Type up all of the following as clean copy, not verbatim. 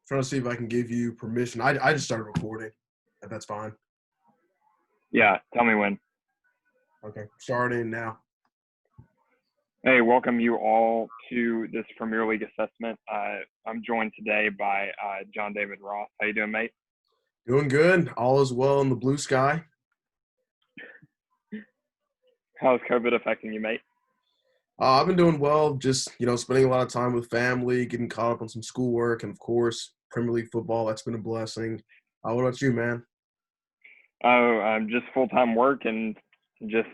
trying to see if I can give you permission. I just started recording, if that's fine. Yeah, tell me when. Okay, starting now. Hey, welcome you all to this Premier League assessment. I'm joined today by John David Ross. How you doing, mate? Doing good. All is well in the blue sky. How's COVID affecting you, mate? I've been doing well, just, spending a lot of time with family, getting caught up on some schoolwork, and, of course, Premier League football. That's been a blessing. What about you, man? I'm just full-time work and just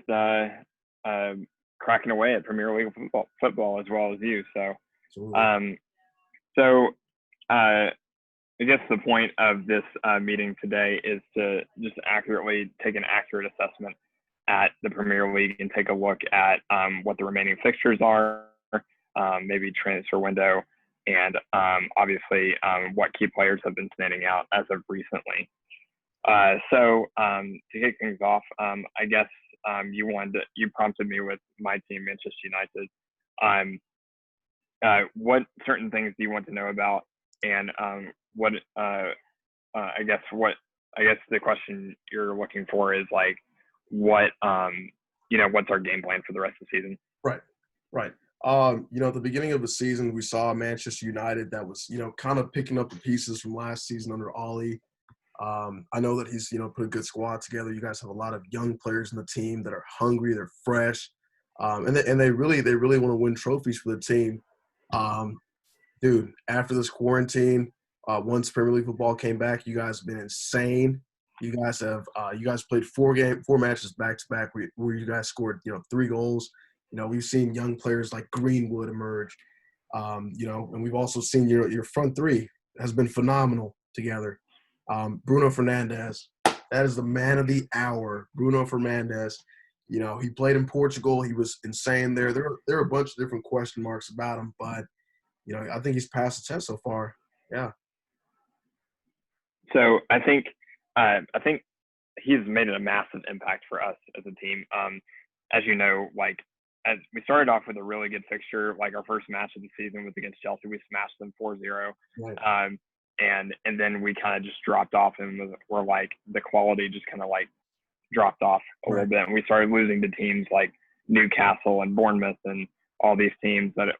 cracking away at Premier League football as well as you. So, Absolutely. I guess the point of this meeting today is to just accurately take an accurate assessment at the Premier League and take a look at what the remaining fixtures are, maybe transfer window, and obviously what key players have been standing out as of recently. So to kick things off, I guess you prompted me with my team, Manchester United. What certain things do you want to know about, and I guess the question you're looking for is like what's our game plan for the rest of the season? Right. At the beginning of the season, we saw Manchester United that was, kind of picking up the pieces from last season under Ollie. I know that he's, put a good squad together. You guys have a lot of young players in the team that are hungry, they're fresh, and they really want to win trophies for the team. Dude, after this quarantine, once Premier League football came back, you guys have been insane. You guys played four matches back to back where you guys scored 3 goals. We've seen young players like Greenwood emerge. And we've also seen your front three has been phenomenal together. Bruno Fernandes, that is the man of the hour. Bruno Fernandes, he played in Portugal. He was insane there. There are a bunch of different question marks about him, but I think he's passed the test so far. Yeah. So I think he's made a massive impact for us as a team. As you know, as we started off with a really good fixture, like our first match of the season was against Chelsea. We smashed them 4-0. Right. And then we kind of just dropped off, and we're like the quality just kind of like dropped off a little bit. And we started losing to teams like Newcastle and Bournemouth and all these teams that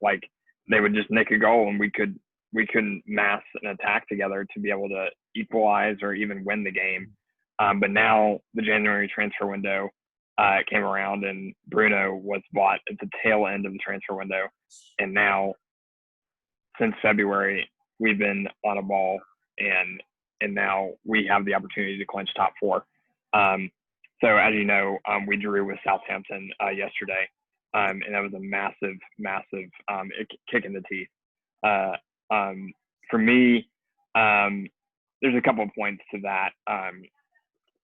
they would just nick a goal, and we couldn't mass an attack together to be able to equalize or even win the game. But now the January transfer window came around, and Bruno was bought at the tail end of the transfer window. And now, since February, we've been on a ball, and now we have the opportunity to clinch top 4. So as you know, we drew with Southampton yesterday, and that was a massive kick in the teeth. For me, there's a couple of points to that.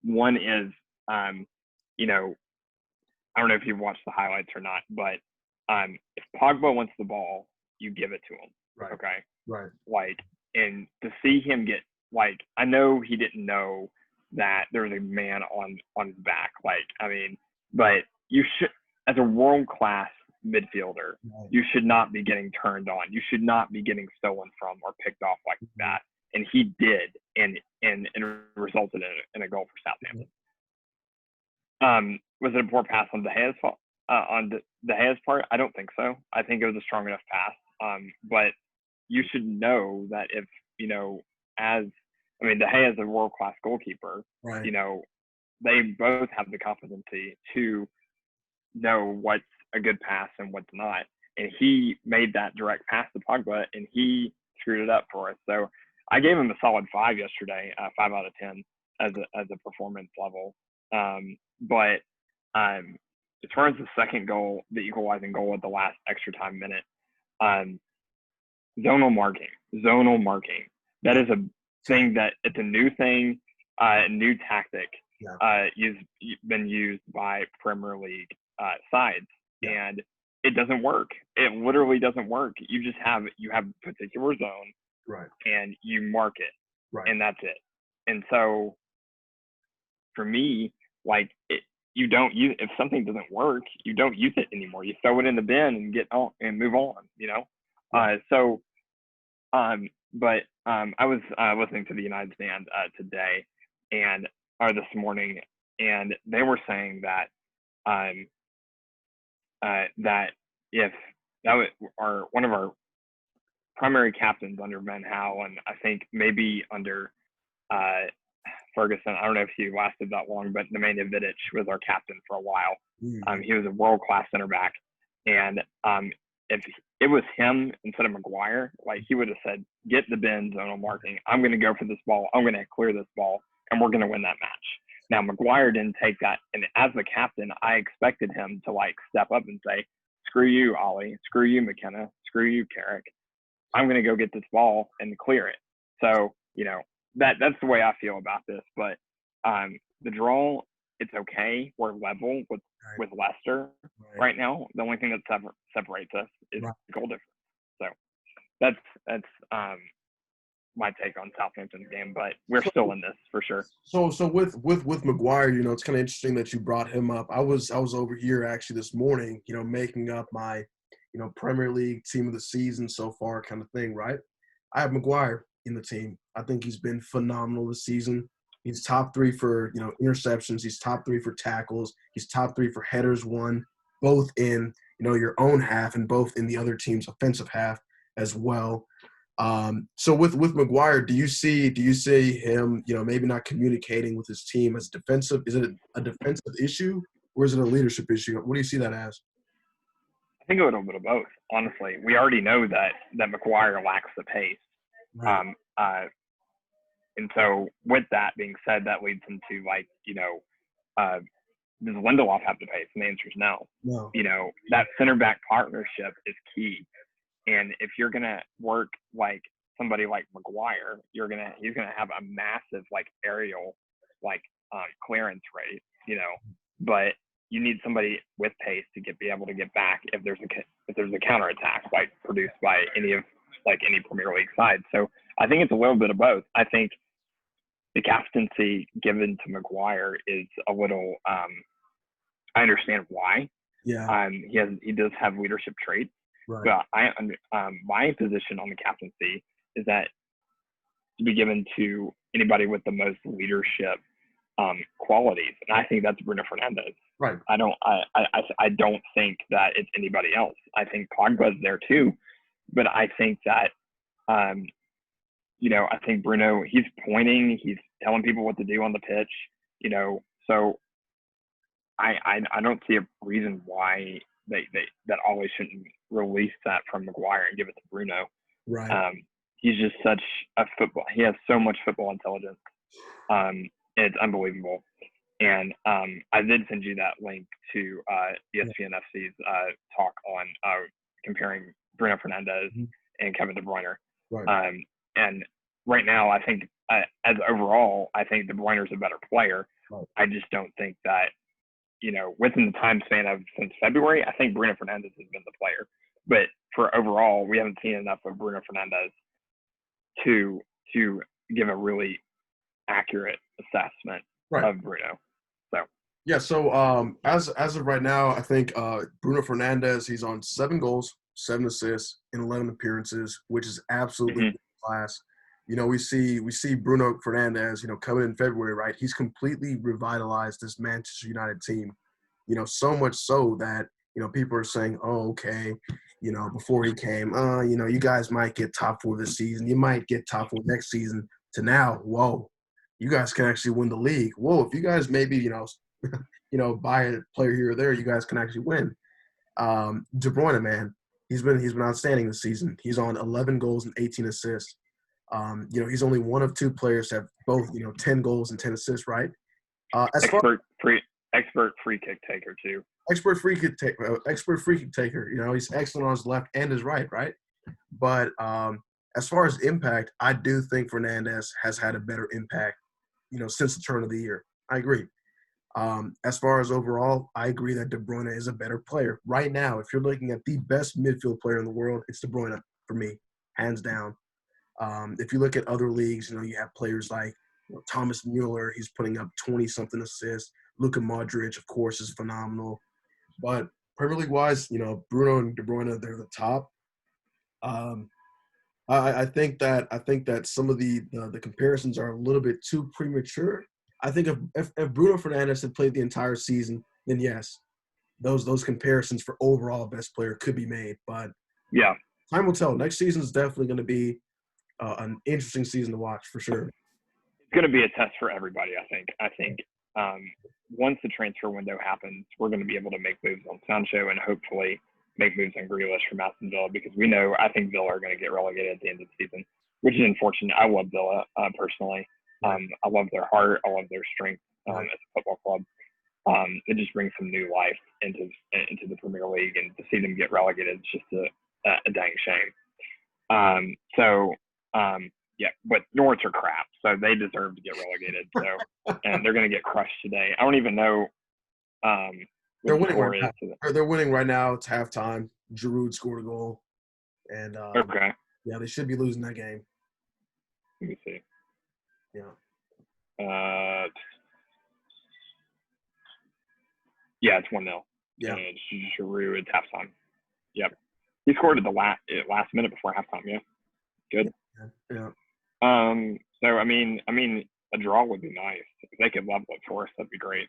One is, I don't know if you've watched the highlights or not, but if Pogba wants the ball, you give it to him. Right. Okay. Right. And to see him get, I know he didn't know that there was a man on his back. But you should, as a world-class midfielder, you should not be getting turned on. You should not be getting stolen from or picked off like that. And he did, and it resulted in a goal for Southampton. Was it a poor pass on De Gea's part? I don't think so. I think it was a strong enough pass. But you should know that if, De Gea is a world-class goalkeeper, right. They both have the competency to know what's a good pass and what's not. And he made that direct pass to Pogba, and he screwed it up for us. So I gave him a solid 5 yesterday, 5 out of 10 as a performance level. But as far as the second goal, the equalizing goal at the last extra time minute, zonal marking. That is a thing that it's a new thing, new tactic. Been used by Premier League sides, and it doesn't work. It literally doesn't work. You have a particular zone, right, and you mark it, right, and that's it. And so, for me, you don't use, if something doesn't work, you don't use it anymore. You throw it in the bin and get on and move on. but I was listening to the United stand today and or this morning, and they were saying that um, that if that was one of our primary captains under Van Hal, and I think maybe under uh, Ferguson. I don't know if he lasted that long, but Nemanja Vidic was our captain for a while. Mm-hmm. He was a world-class center back, and if it was him instead of Maguire, like he would have said, "Get the bin zonal marking. I'm going to go for this ball. I'm going to clear this ball, and we're going to win that match." Now Maguire didn't take that, and as the captain, I expected him to like step up and say, "Screw you, Ollie. Screw you, McKenna. Screw you, Carrick. I'm going to go get this ball and clear it." So, that's the way I feel about this. But the draw, it's okay. We're level Right. with Leicester Right. right now. The only thing that separates us is Right. goal difference. So that's my take on Southampton's game. But we're still in this for sure. So with Maguire, it's kind of interesting that you brought him up. I was over here actually this morning, making up my, Premier League team of the season so far kind of thing, right? I have Maguire in the team. I think he's been phenomenal this season. He's top 3 for, interceptions. He's top 3 for tackles. He's top 3 for headers won, both in, your own half and both in the other team's offensive half as well. So with Maguire, do you see him, maybe not communicating with his team as defensive? Is it a defensive issue or is it a leadership issue? What do you see that as? I think a little bit of both. Honestly, we already know that Maguire lacks the pace. Right. Um, uh, and so with that being said, that leads into uh, does Lindelof have the pace? And the answer is no. No. That center back partnership is key. And if you're gonna work like somebody like Maguire, he's gonna have a massive like aerial like clearance rate, But you need somebody with pace to be able to get back if there's a counterattack like produced by any Premier League side. So I think it's a little bit of both. I think the captaincy given to Maguire is a little. I understand why. Yeah. He does have leadership traits, Right. but my position on the captaincy is that to be given to anybody with the most leadership qualities, and I think that's Bruno Fernandes. Right. I don't think that it's anybody else. I think Pogba's there too, but I think that I think Bruno, he's pointing, he's telling people what to do on the pitch, so I don't see a reason why that Ollie shouldn't release that from Maguire and give it to Bruno. Right. He's just such a football. He has so much football intelligence. It's unbelievable. And I did send you that link to ESPN FC's talk on comparing Bruno Fernandes and Kevin De Bruyne. Right. And right now, I think as overall, I think De Bruyne's a better player. Right. I just don't think that, within the time span of since February, I think Bruno Fernandes has been the player. But for overall, we haven't seen enough of Bruno Fernandes to give a really accurate assessment of Bruno. So yeah. So as of right now, I think Bruno Fernandes, he's on 7 goals, 7 assists in 11 appearances, which is absolutely class. We see Bruno Fernandes, coming in February, right? He's completely revitalized this Manchester United team. So much so that people are saying, "Oh, okay." Before he came, you guys might get top 4 this season. You might get top 4 next season. To now, whoa, you guys can actually win the league. Whoa, if you guys maybe buy a player here or there, you guys can actually win. De Bruyne, man, he's been outstanding this season. He's on 11 goals and 18 assists. He's only one of 2 players to have both 10 goals and 10 assists, right? Expert free kick taker too. Expert free kick taker. He's excellent on his left and his right. But as far as impact, I do think Fernandes has had a better impact, since the turn of the year. I agree. As far as overall, I agree that De Bruyne is a better player. Right now, if you're looking at the best midfield player in the world, it's De Bruyne for me, hands down. If you look at other leagues, you have players like Thomas Mueller. He's putting up 20-something assists. Luka Modric, of course, is phenomenal. But Premier League-wise, Bruno and De Bruyne, they're the top. I think that some of the comparisons are a little bit too premature. I think if Bruno Fernandes had played the entire season, then yes, those comparisons for overall best player could be made. But Yeah. time will tell. Next season is definitely going to be an interesting season to watch for sure. It's going to be a test for everybody, I think. Once the transfer window happens, we're going to be able to make moves on Sancho and hopefully make moves on Grealish from Aston Villa, because I think Villa are going to get relegated at the end of the season, which is unfortunate. I love Villa personally. I love their heart. I love their strength as a football club. It just brings some new life into the Premier League, and to see them get relegated is just a dang shame. Yeah, but Norwich are crap, so they deserve to get relegated. So, and they're going to get crushed today. I don't even know what They're the winning score right is. now. They're winning right now. It's halftime. Giroud scored a goal, and Okay, yeah, they should be losing that game. let me see. Yeah. Yeah, it's 1-0. Yeah. And it's Giroud at halftime. Yep, he scored at the last minute before halftime. Yeah, good. Yeah. So I mean, a draw would be nice. If they could level it for us, that'd be great.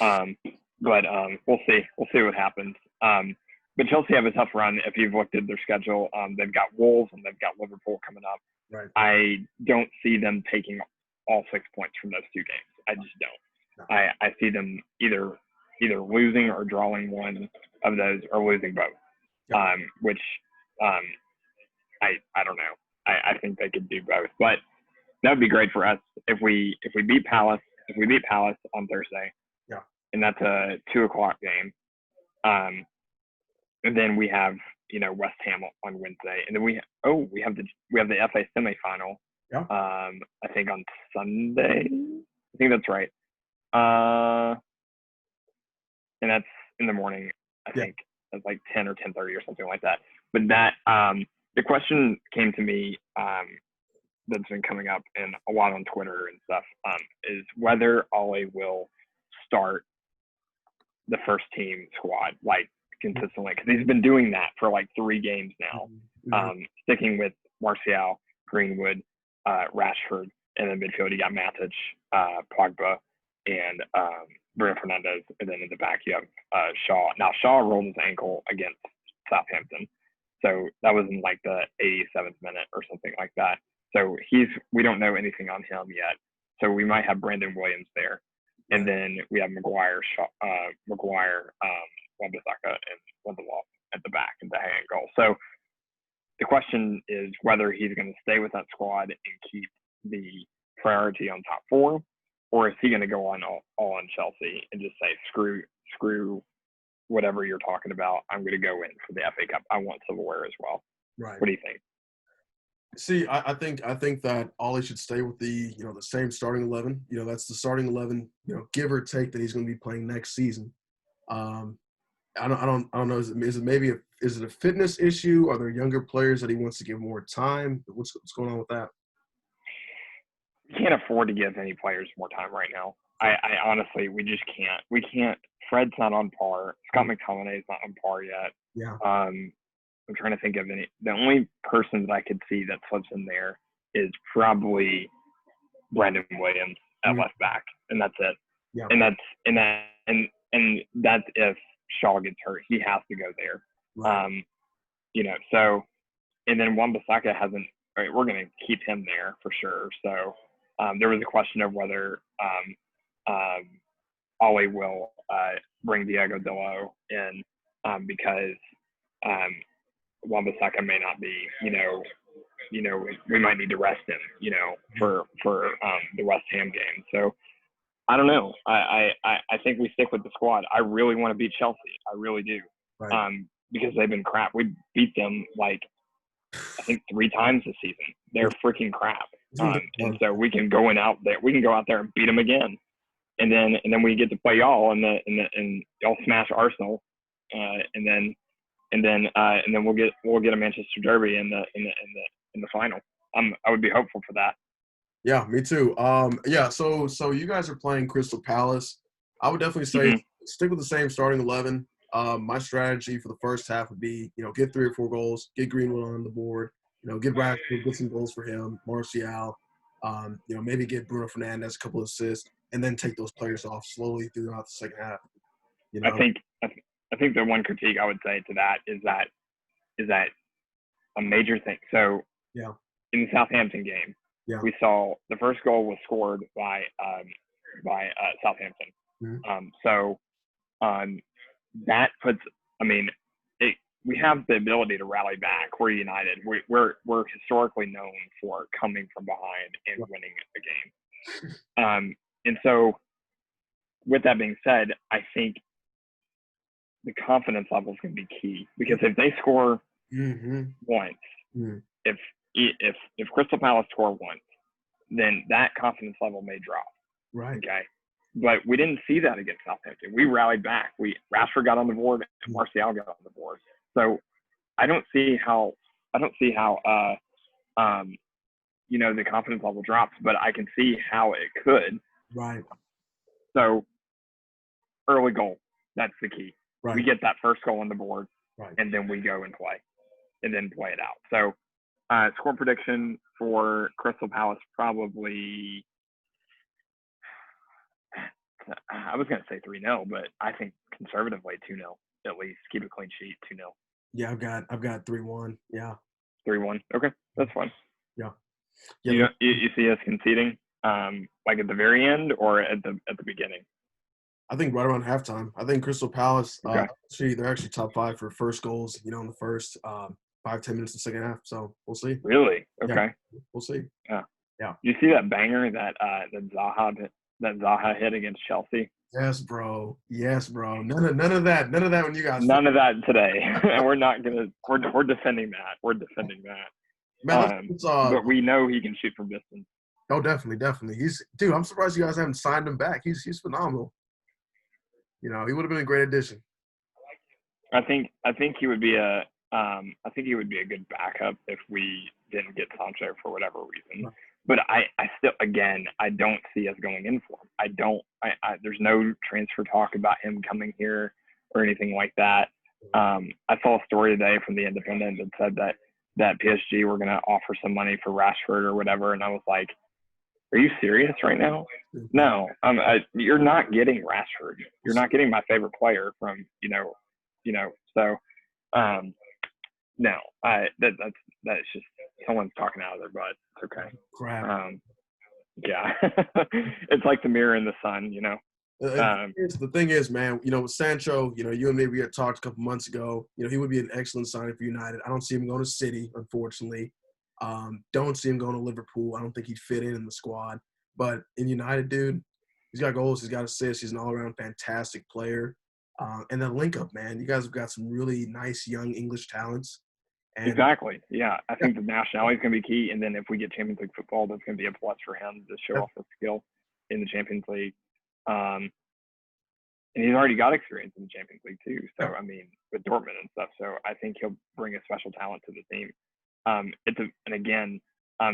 But we'll see. We'll see what happens. But Chelsea have a tough run. If you've looked at their schedule, they've got Wolves and they've got Liverpool coming up. Right. I don't see them taking all 6 points from those two games. I just don't. No. I see them either losing or drawing one of those, or losing both. Yeah. Which I don't know. I think they could do both, but that would be great for us if we beat Palace. If we beat Palace on Thursday, yeah, and that's a 2:00 game, and then we have West Ham on Wednesday, and then we have the FA semifinal. Yeah. I think on Sunday. I think that's right. And that's in the morning. I think it's like 10 or 10:30 or something like that. But that the question came to me that's been coming up and a lot on Twitter and stuff is whether Ollie will start the first team squad like consistently, because he's been doing that for like 3 games now, sticking with Martial, Greenwood, Rashford, and then midfield you got Matic, Pogba, and Bruno Fernandes, and then in the back you have Shaw. Now Shaw rolled his ankle against Southampton, so that was in like the 87th minute or something like that. So we don't know anything on him yet. So we might have Brandon Williams there, and then we have Maguire, Wan-Bissaka, and Lindelof at the back and De Gea and goal. So the question is whether he's going to stay with that squad and keep the priority on top 4, or is he going to go all on Chelsea and just say screw whatever you're talking about. I'm going to go in for the FA Cup. I want silverware as well. Right. What do you think? See, I think that Ollie should stay with the same starting 11. That's the starting 11. Give or take that he's going to be playing next season. I don't know. Is it a fitness issue? Are there younger players that he wants to give more time? What's going on with that? We can't afford to give any players more time right now. I honestly, we just can't. We can't. Fred's not on par. Scott McTominay's not on par yet. Yeah. I'm trying to think of any. The only person that I could see that slips in there is probably Brandon Williams at left back, and that's it. Yeah. And that's if Shaw gets hurt, he has to go there. Right. So, and then Wan-Bissaka hasn't. All right, we're going to keep him there for sure. So, there was a question of whether Ollie will bring Diego Dalot in because Wan-Bissaka may not be, we might need to rest him, for the West Ham game. So I don't know. I think we stick with the squad. I really want to beat Chelsea. I really do. Right. Because they've been crap. We beat them like I think 3 times this season. They're freaking crap. And so we can go out there and beat them again. And then we get to play y'all and y'all smash Arsenal. And then we'll get a Manchester Derby in the final. I would be hopeful for that. Yeah, me too. So you guys are playing Crystal Palace. I would definitely say stick with the same starting 11. My strategy for the first half would be, get 3 or 4 goals, get Greenwood on the board, Get Rashford, get some goals for him, Martial, maybe get Bruno Fernandes a couple of assists, and then take those players off slowly throughout the second half. I think the one critique I would say to that is that a major thing. So yeah, in the Southampton game, we saw the first goal was scored by Southampton. Mm-hmm. That puts, we have the ability to rally back. We're United. We're historically known for coming from behind and winning a game. And so, with that being said, I think the confidence level is going to be key, because if they score once, if Crystal Palace score once, then that confidence level may drop. Right. Okay. But we didn't see that against Southampton. We rallied back. Rashford got on the board and Martial got on the board. So I don't see how the confidence level drops, but I can see how it could. Right. So early goal, that's the key. Right. We get that first goal on the board, right, and then we go and play it out. So score prediction for Crystal Palace, probably, I was going to say 3-0, but I think conservatively 2-0 at least. Keep a clean sheet, 2-0. Yeah, I've got 3-1. Yeah. 3-1. Okay, that's fine. Yeah. You see us conceding, like at the very end or at the beginning? I think right around halftime. I think Crystal Palace, okay. They're actually top 5 for first goals, in the first 5-10 minutes of the second half. So we'll see. Really? Okay. Yeah, we'll see. Yeah. Yeah. You see that banger that Zaha hit against Chelsea? Yes, bro. None of that when you guys. None of that today, and we're not gonna. We're defending that. We're defending that. Man, but we know he can shoot from distance. Oh, definitely. Dude. I'm surprised you guys haven't signed him back. He's phenomenal. He would have been a great addition. I think he would be a good backup if we didn't get Sancho for whatever reason. Right. But I still, again, I don't see us going in for him. There's no transfer talk about him coming here or anything like that. I saw a story today from the Independent that said that PSG were going to offer some money for Rashford or whatever, and I was like, are you serious right now? No, you're not getting Rashford. You're not getting my favorite player from, so, no, that's just someone's talking out of their butt. It's okay. Crap. Yeah. It's like the mirror in the sun, The thing is, man, with Sancho, you and me, we had talked a couple months ago, he would be an excellent signing for United. I don't see him going to City, unfortunately. Don't see him going to Liverpool. I don't think he'd fit in the squad. But in United, dude, he's got goals. He's got assists. He's an all-around fantastic player. And that link-up, man. You guys have got some really nice young English talents. Exactly. Yeah, I think the nationality is going to be key. And then if we get Champions League football, that's going to be a plus for him to show off his skill in the Champions League. And he's already got experience in the Champions League too. So, with Dortmund and stuff. So I think he'll bring a special talent to the team.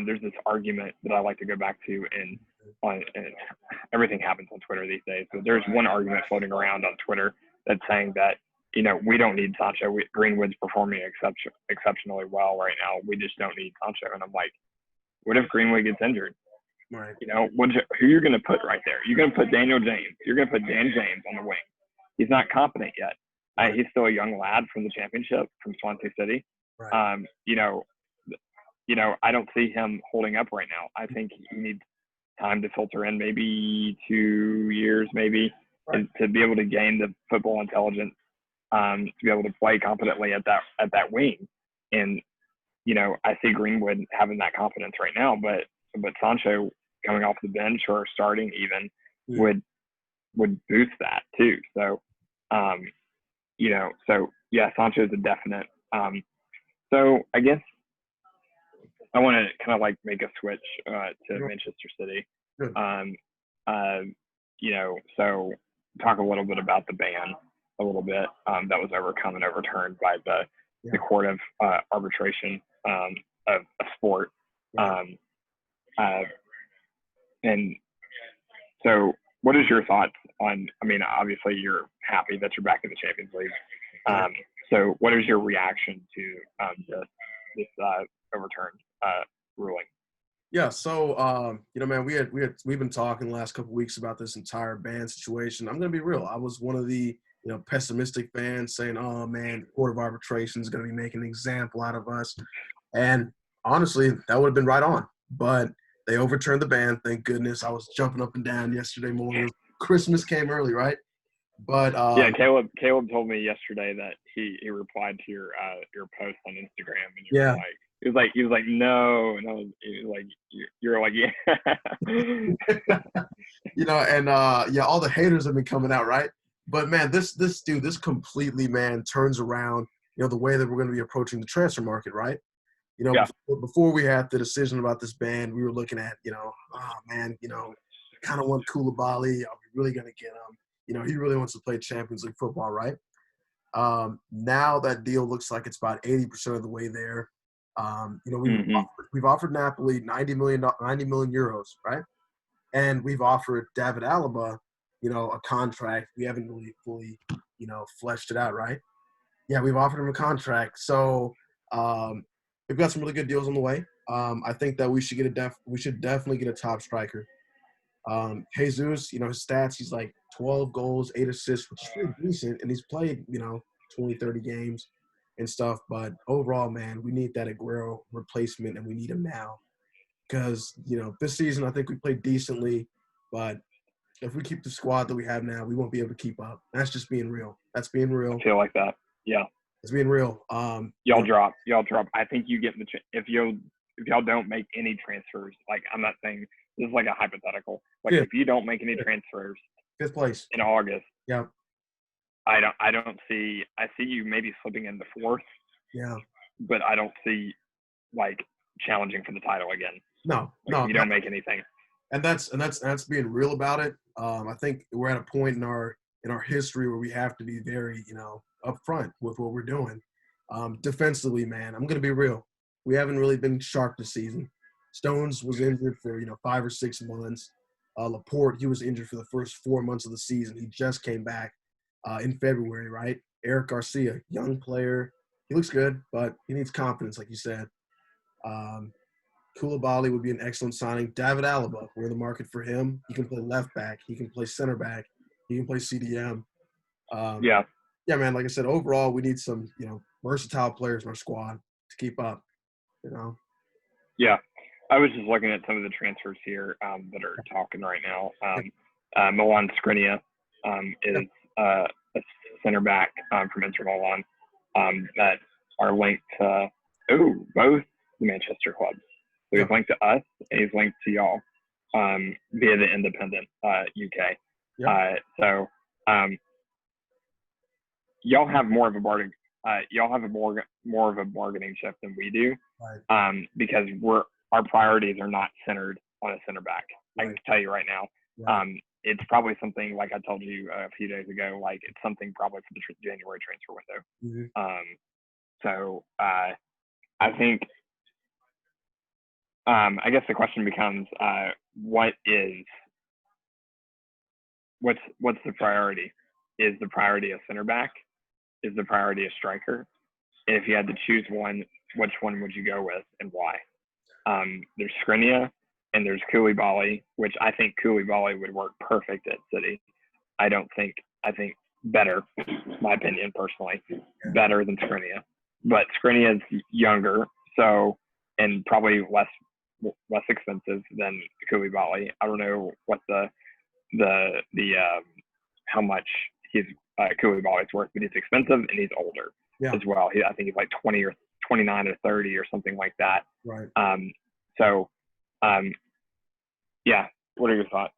There's this argument that I like to go back to, and everything happens on Twitter these days. So there's one argument floating around on Twitter that's saying that, we don't need Sancho. Greenwood's performing exceptionally well right now. We just don't need Sancho. And I'm like, what if Greenwood gets injured? Right. Who you're going to put right there? You're going to put Daniel James. You're going to put Dan James on the wing. He's not competent yet. Right. He's still a young lad from the Championship from Swansea City. Right. I don't see him holding up right now. I think he needs time to filter in, maybe 2 years, maybe, right, to be able to gain the football intelligence, to be able to play competently at that wing. And, I see Greenwood having that confidence right now, but Sancho coming off the bench or starting even would boost that too. So, Sancho is a definite. So I guess I want to kind of like make a switch to Manchester City. So talk a little bit about the ban a little bit that was overcome and overturned by the Court of Arbitration of Sport. And so what is your thoughts on, obviously you're happy that you're back in the Champions League. So what is your reaction to this overturned ruling? Yeah, so man, we've been talking the last couple weeks about this entire ban situation. I'm gonna be real. I was one of the pessimistic fans saying, "Oh man, the Court of Arbitration is gonna be making an example out of us," and honestly, that would have been right on. But they overturned the ban. Thank goodness. I was jumping up and down yesterday morning. Christmas came early, right? But Yeah, Caleb told me yesterday that he replied to your post on Instagram, and you were yeah, like, he was like no, and he was like you're like yeah. and all the haters have been coming out, right? But man, this completely, man, turns around, the way that we're going to be approaching the transfer market, right? Yeah. Before we had the decision about this ban, we were looking at, oh man, kind of want Koulibaly. Are we really going to get him? He really wants to play Champions League football, right? Now that deal looks like it's about 80% of the way there. We've offered Napoli 90 million euros, right? And we've offered David Alaba, a contract. We haven't really fully, fleshed it out, right? Yeah, we've offered him a contract. So we've got some really good deals on the way. I think that we should definitely get a top striker. Jesus, his stats, he's like 12 goals, 8 assists, which is pretty decent, and he's played, 20, 30 games and stuff. But overall, man, we need that Aguero replacement, and we need him now. Because, this season I think we played decently, but if we keep the squad that we have now, we won't be able to keep up. That's just being real. That's being real. I feel like that. Yeah. It's being real. Y'all drop. I think you get if y'all don't make any transfers, like I'm not saying this is like a hypothetical. Like if you don't make any transfers, 5th place in August. Yeah. I see you maybe slipping into 4th. Yeah. But I don't see like challenging for the title again. No. You don't make anything. And that's being real about it. I think we're at a point in our history where we have to be very, upfront with what we're doing. Defensively, man, I'm gonna be real. We haven't really been sharp this season. Stones was injured for 5 or 6 months. Laporte, he was injured for the first 4 months of the season. He just came back in February, right? Eric Garcia, young player. He looks good, but he needs confidence, like you said. Koulibaly would be an excellent signing. David Alaba, we're in the market for him. He can play left back. He can play center back. He can play CDM. Yeah, man, like I said, overall, we need some, versatile players in our squad to keep up, Yeah. I was just looking at some of the transfers here that are talking right now. Milan Skriniar is a center back from Inter Milan that are linked to both the Manchester clubs. So he's linked to us and he's linked to y'all via the Independent UK. So y'all have more of a bargaining. Y'all have more of a bargaining chip than we do, because our priorities are not centered on a center back. I can tell you right now. It's probably something like I told you a few days ago. Like it's something probably for the January transfer window. So I think. I guess the question becomes, what's the priority? Is the priority a center back? Is the priority a striker? And if you had to choose one, which one would you go with and why? There's Skriniar and there's Koulibaly, which I think Koulibaly would work perfect at City. I think better, my opinion personally, better than Skriniar. But Skriniar is younger, and probably less expensive than Koulibaly. I don't know what the how much he's Koulibaly's worth, but he's expensive and he's older as well. I think he's like 20 or 29 or 30 or something like that. Right. What are your thoughts?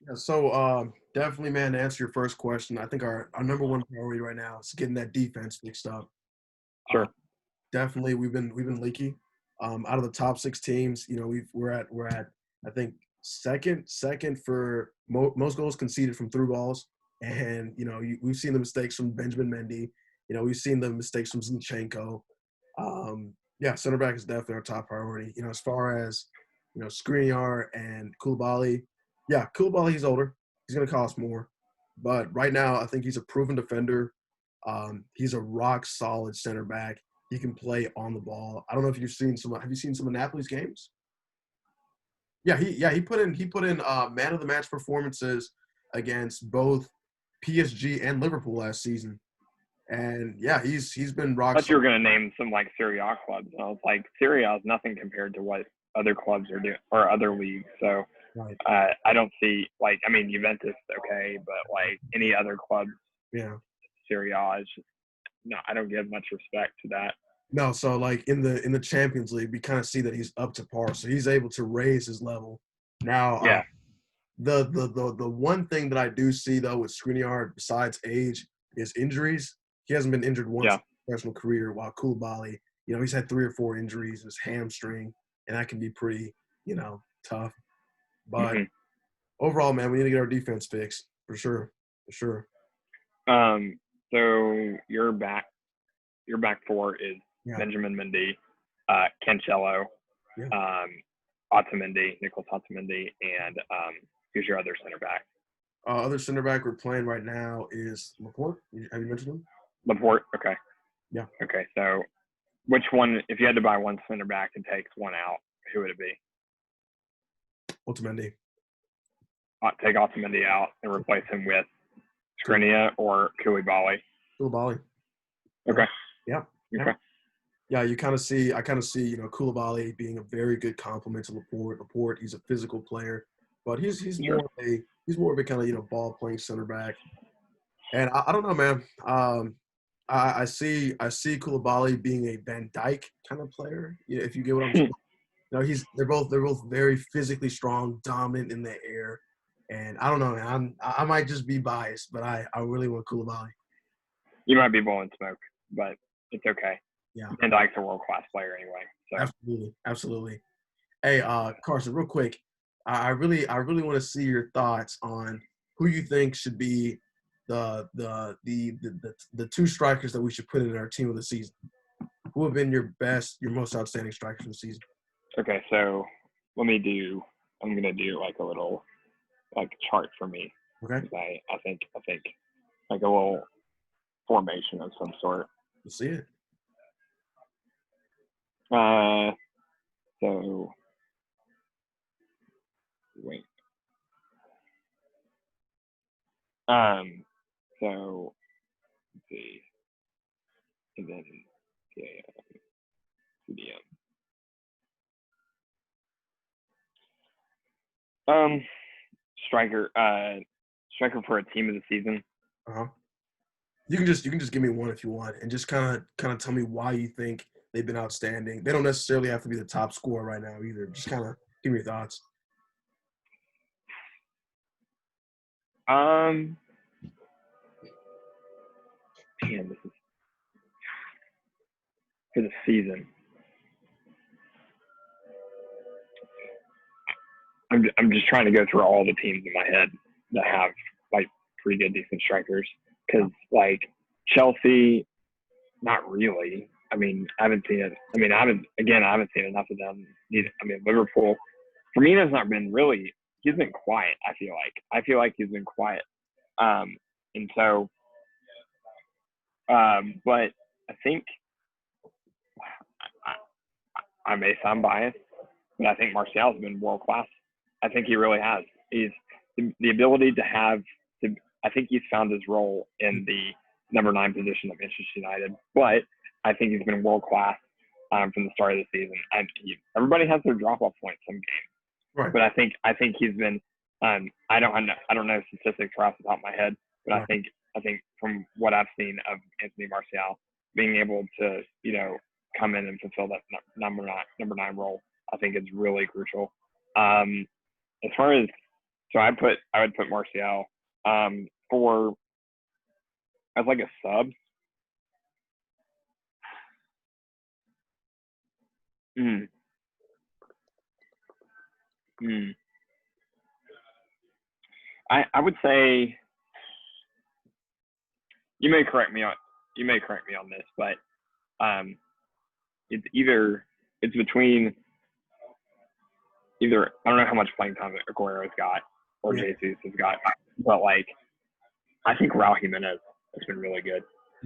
Yeah, so definitely, man, to answer your first question, I think our number one priority right now is getting that defense fixed up. Sure. Definitely, we've been leaky. Out of the top 6 teams, we're at I think second for most goals conceded from through balls, and we've seen the mistakes from Benjamin Mendy, we've seen the mistakes from Zinchenko. Center back is definitely our top priority. As far as Skriniar and Koulibaly, Koulibaly, he's older, he's going to cost more, but right now I think he's a proven defender. He's a rock solid center back. He can play on the ball. I don't know if you've seen some. Have you seen some of Napoli's games? He put in man of the match performances against both PSG and Liverpool last season. And yeah, he's been I rock thought you were solid. going to name some like Serie A clubs. And I was like, Serie A is nothing compared to what other clubs are doing or other leagues. So Right. I don't see like, I mean, Juventus, okay, but like any other club, Yeah. Serie A is just no. I don't give much respect to that. No, so like in the Champions League, we kind of see that he's up to par. So he's able to raise his level. Now, Yeah, the one thing that I do see though with Skriniar, besides age, is injuries. He hasn't been injured once yeah. in his professional career. While Koulibaly, he's had 3 or 4 injuries, his hamstring, and that can be pretty, tough. But hmm overall, man, we need to get our defense fixed for sure, for sure. So your back four is Yeah, Benjamin Mendy, Cancelo, yeah. Otamendi, Nicholas Otamendi, and who's your other center back? Other center back we're playing right now is Laporte. Have you mentioned him? Laporte. Okay. Yeah. Okay. So, which one? If you had to buy one center back and take one out, who would it be? Otamendi. Take Otamendi out and replace him with Skriniar or Koulibaly. Koulibaly. Okay. Yeah. Okay. Yeah, I kind of see, Koulibaly being a very good complement to Laporte. Laporte, he's a physical player, but he's more of a kind of ball playing center back. And I don't know, man. I see Koulibaly being a Van Dijk kind of player. If you get what I'm saying. They're both very physically strong, dominant in the air. And I don't know, man. I might just be biased, but I really want Koulibaly. You might be blowing smoke, but it's okay. Yeah. Van Dijk's a world class player anyway. So Absolutely, absolutely. Hey, Carson, real quick, I really want to see your thoughts on who you think should be the 2 strikers that we should put in our team of the season. Who have been your most outstanding strikers of the season? okay, so I'm gonna do like a little like chart for me. Okay, I think like a little formation of some sort. let's see it. So wait. So let's see, and then CDM. Striker for a team of the season. Uh-huh. You can just give me one if you want, and just kind of tell me why you think they've been outstanding. They don't necessarily have to be the top scorer right now either. Just kind of give me your thoughts. Man, this is for the season. I'm just trying to go through all the teams in my head that have like pretty good decent strikers because like Chelsea, not really. I mean, I haven't seen it. I mean, I haven't seen enough of them. I mean, Liverpool. Firmino's not been really. He's been quiet. I feel like he's been quiet. And so, but I think I may sound biased, but I think Martial's been world class. I think he really has. He's the ability to have. I think he's found his role in the number 9 position at Manchester United, but I think he's been world class from the start of the season. And everybody has their drop off points some games, Right. but I think he's been. I don't know statistics right off the top of my head, but Right. I think from what I've seen of Anthony Martial being able to come in and fulfill that number 9 role, I think is really crucial. As far as I would put Martial for as like a sub. I would say you may correct me on this, but it's between either I don't know how much playing time Aguero's got or Jesus has got, but like I think Raul Jimenez has been really good.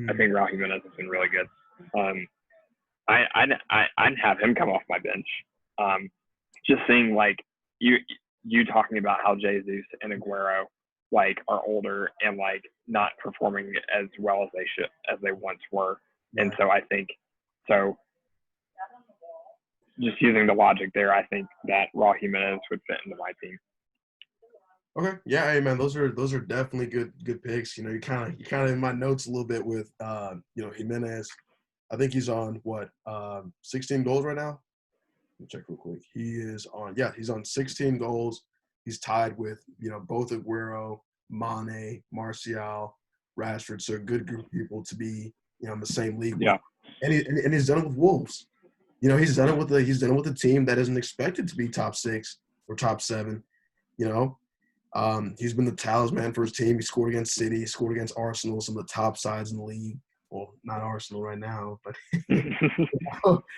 I think Raul Jimenez has been really good. I'd have him come off my bench. Just seeing like you talking about how Jesus and Aguero like are older and like not performing as well as they once were, Right. and so I think so. Just using the logic there, I think that Raul Jimenez would fit into my team. Okay. Yeah, hey man, those are definitely good picks. You know, you kind of in my notes a little bit with Jimenez. I think he's on 16 goals right now. Let me check real quick. He's on 16 goals. He's tied with, both Aguero, Mane, Martial, Rashford. So a good group of people to be, in the same league with. Yeah. And he's done it with Wolves. He's done it with a team that isn't expected to be top 6 or top 7. He's been the talisman for his team. He scored against City. He scored against Arsenal, some of the top sides in the league. Well, not Arsenal right now, but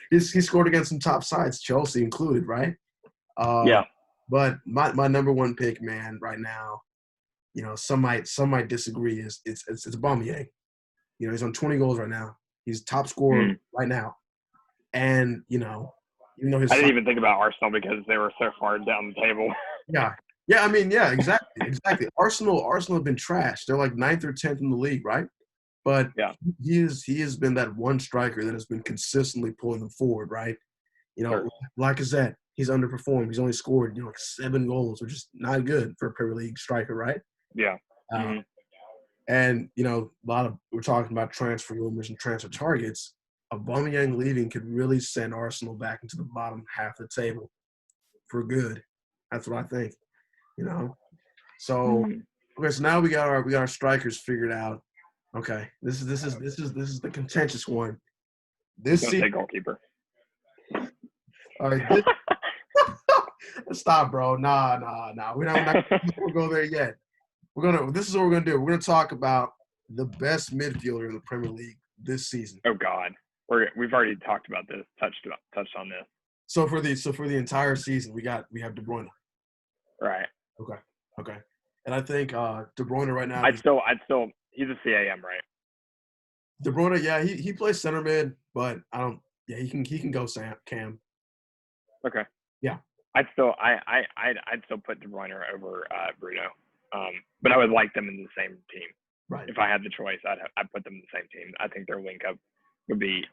he scored against some top sides, Chelsea included, right? Yeah. But my number one pick, man, right now, some might disagree. It's Aubameyang. He's on 20 goals right now. He's top scorer right now, and even though his I didn't even think about Arsenal because they were so far down the table. Yeah. I mean, yeah, exactly. Arsenal have been trashed. They're like 9th or 10th in the league, right? But he has been that one striker that has been consistently pulling them forward, right? Sure. Lacazette, he's underperformed. He's only scored, like 7 goals, which is not good for a Premier League striker, right? Yeah. And, we're talking about transfer rumors and transfer targets. Aubameyang leaving could really send Arsenal back into the bottom half of the table for good. That's what I think, So, okay, so now we got our strikers figured out. Okay, this is the contentious one. This season, goalkeeper. All right, stop, bro. Nah. We're not gonna go there yet. This is what we're gonna do. We're gonna talk about the best midfielder in the Premier League this season. Oh God, we've already talked about this, touched on this. So for the entire season, we have De Bruyne. Right. Okay. And I think De Bruyne right now. I'd still he's a CAM, right? De Bruyne, yeah, he plays center mid, but I don't. Yeah, he can go Cam. Okay. Yeah. I'd still put De Bruyne over Bruno, but I would like them in the same team. Right. If I had the choice, I'd put them in the same team. I think their link up would be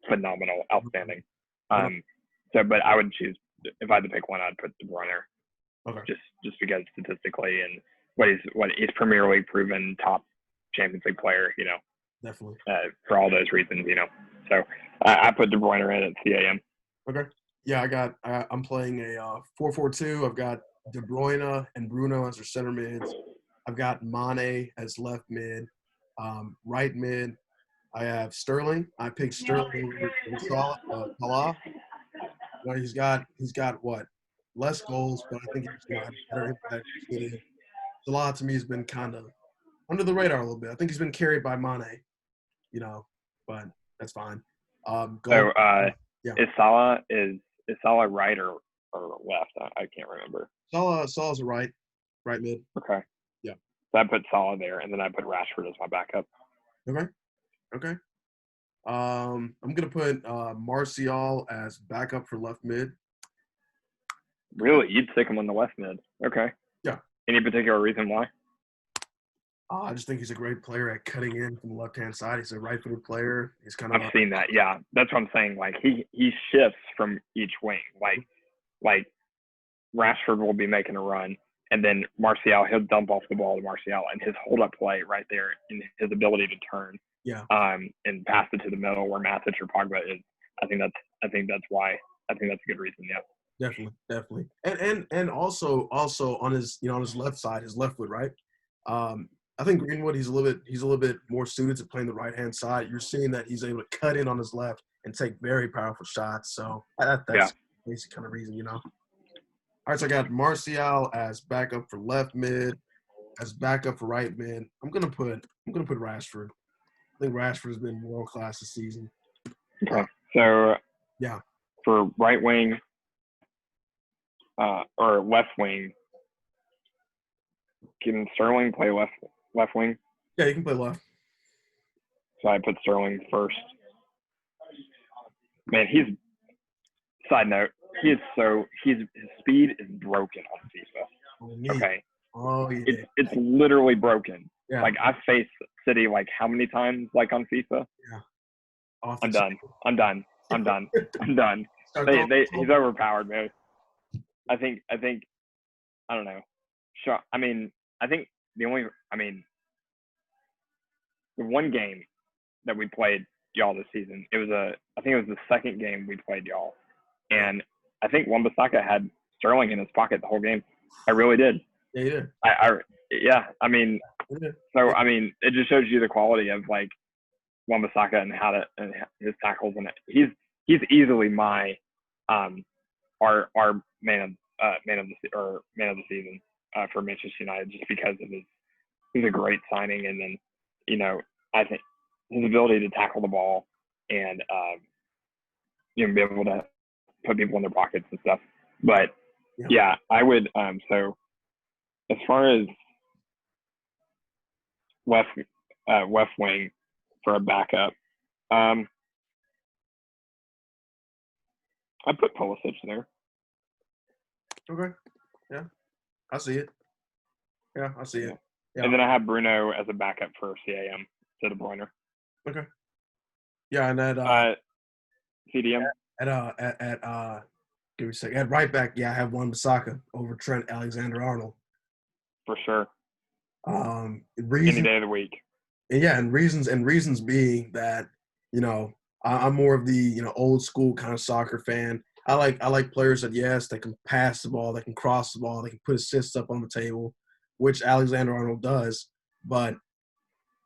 phenomenal, outstanding. But I would choose, if I had to pick one, I'd put De Bruyne. Okay. Just because statistically and what he's Premier League proven top Champions League player, Definitely. For all those reasons, So I put De Bruyne in at CAM. Okay. Yeah, I'm playing a 4-4-2. I've got De Bruyne and Bruno as their center mids. I've got Mane as left mid. Right mid, I have Sterling. I picked Sterling over Salah. He's got what? Less goals, but I think he's had better impact. Salah to me has been kind of under the radar a little bit. I think he's been carried by Mane, but that's fine. Is Salah right or left? I can't remember. Salah's a right mid. Okay. Yeah. So I put Salah there, and then I put Rashford as my backup. Okay. I'm gonna put Martial as backup for left mid. Really, you'd stick him on the left mid? Okay. Yeah. Any particular reason why? I just think he's a great player at cutting in from the left-hand side. He's a right-footed player. He's kind of. I've seen that. Yeah, that's what I'm saying. Like he shifts from each wing. Like Rashford will be making a run, and then Martial, he'll dump off the ball to Martial, and his hold-up play right there, and his ability to turn. Yeah. And pass it to the middle where Matic or Pogba is. I think that's why. I think that's a good reason. Yeah. Definitely. And also on his on his left side, his left foot, right? I think Greenwood, he's a little bit more suited to playing the right-hand side. You're seeing that he's able to cut in on his left and take very powerful shots. So that's the basic kind of reason, All right, so I got Martial as backup for left mid, as backup for right mid. I'm gonna put Rashford. I think Rashford has been world class this season. Okay, so yeah, for right wing or left wing, can Sterling play left wing? Yeah, he can play left. So I put Sterling first. man, side note, his speed is broken on Oh, FIFA. me. Okay. Oh, yeah. It's literally broken. Yeah. Like I've faced City like how many times like on FIFA? Yeah. I'm done. I'm done. He's overpowered, man. I think I don't know. Sure. I mean, I think the one game that we played y'all this season, I think it was the second game we played y'all. And I think Wan-Bissaka had Sterling in his pocket the whole game. I really did. Yeah, he did. Yeah. I mean, so I mean, it just shows you the quality of like Wan-Bissaka and and his tackles, and he's easily my our man of the season for Manchester United, just because of he's a great signing, and then I think his ability to tackle the ball and be able to put people in their pockets and stuff. But yeah, I would so as far as left wing for a backup, I put Pulisic there. Okay. Yeah, I see it. Yeah, I see it. Yeah. And then I have Bruno as a backup for CAM to De Bruyne. Okay. Yeah, and CDM. Give me a second. At right back, I have Wan-Bissaka over Trent Alexander-Arnold. For sure. Any day of the week. And reasons being that, I'm more of the, old school kind of soccer fan. I like players that can pass the ball, that can cross the ball, that can put assists up on the table, which Alexander-Arnold does. But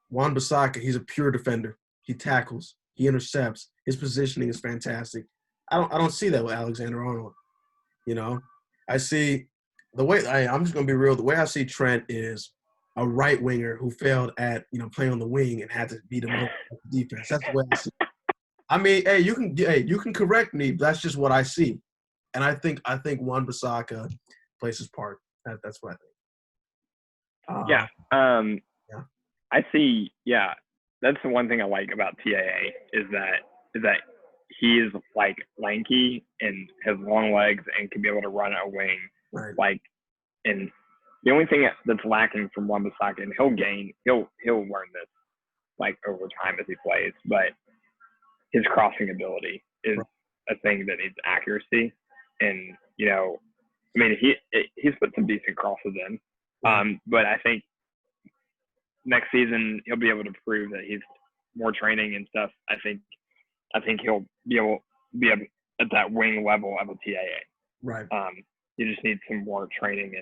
Wan-Bissaka, he's a pure defender. He tackles, he intercepts. His positioning is fantastic. I don't see that with Alexander-Arnold. I see I'm just gonna be real. The way I see Trent is a right winger who failed at playing on the wing and had to be the most defense. That's the way I see it. I mean, you can correct me, but that's just what I see. And I think Wan-Bissaka plays his part. That's what I think. I see. Yeah, that's the one thing I like about TAA is that he is like lanky and has long legs and can be able to run a wing. Right. Like, and the only thing that's lacking from Wan-Bissaka, and he'll learn this like over time as he plays, but his crossing ability is a thing that needs accuracy. And he's put some decent crosses in, but I think next season he'll be able to prove that he's more training and stuff. I think he'll be able to be at that wing level of a TAA. Right. You just need some more training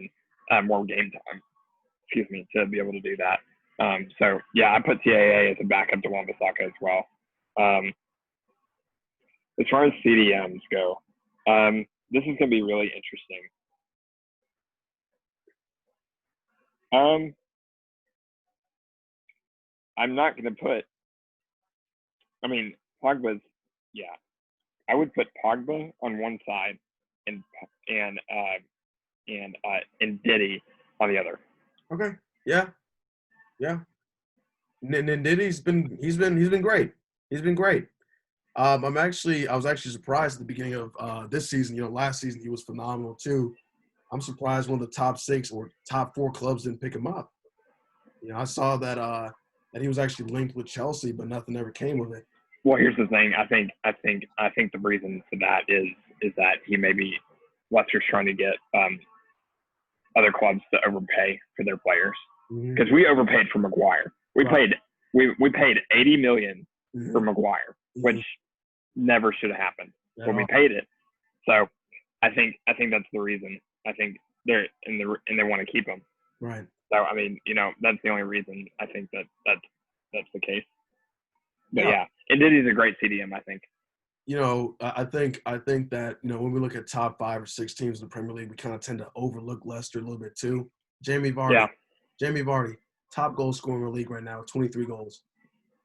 and more game time. To be able to do that. So yeah, I put TAA as a backup to Wan-Bissaka as well. As far as CDMs go, this is going to be really interesting. I'm not going to put. I mean, Pogba's. Yeah, I would put Pogba on one side, and Diddy on the other. Okay. Yeah. And Diddy's been great. He's been great. I was actually surprised at the beginning of this season. Last season he was phenomenal too. I'm surprised one of the top 6 or top 4 clubs didn't pick him up. I saw that he was actually linked with Chelsea, but nothing ever came of it. Well, here's the thing. I think the reason for that is that he maybe Leicester's trying to get other clubs to overpay for their players, because we overpaid for Maguire. We paid 80 million for Maguire, which never should have happened, but we paid it. So I think that's the reason. I think they want to keep him. Right. So I mean, that's the only reason I think that's the case. But yeah, and Diddy's a great CDM, I think. I think that when we look at top 5 or 6 teams in the Premier League, we kind of tend to overlook Leicester a little bit too. Jamie Vardy, top goal scorer in the league right now with 23 goals.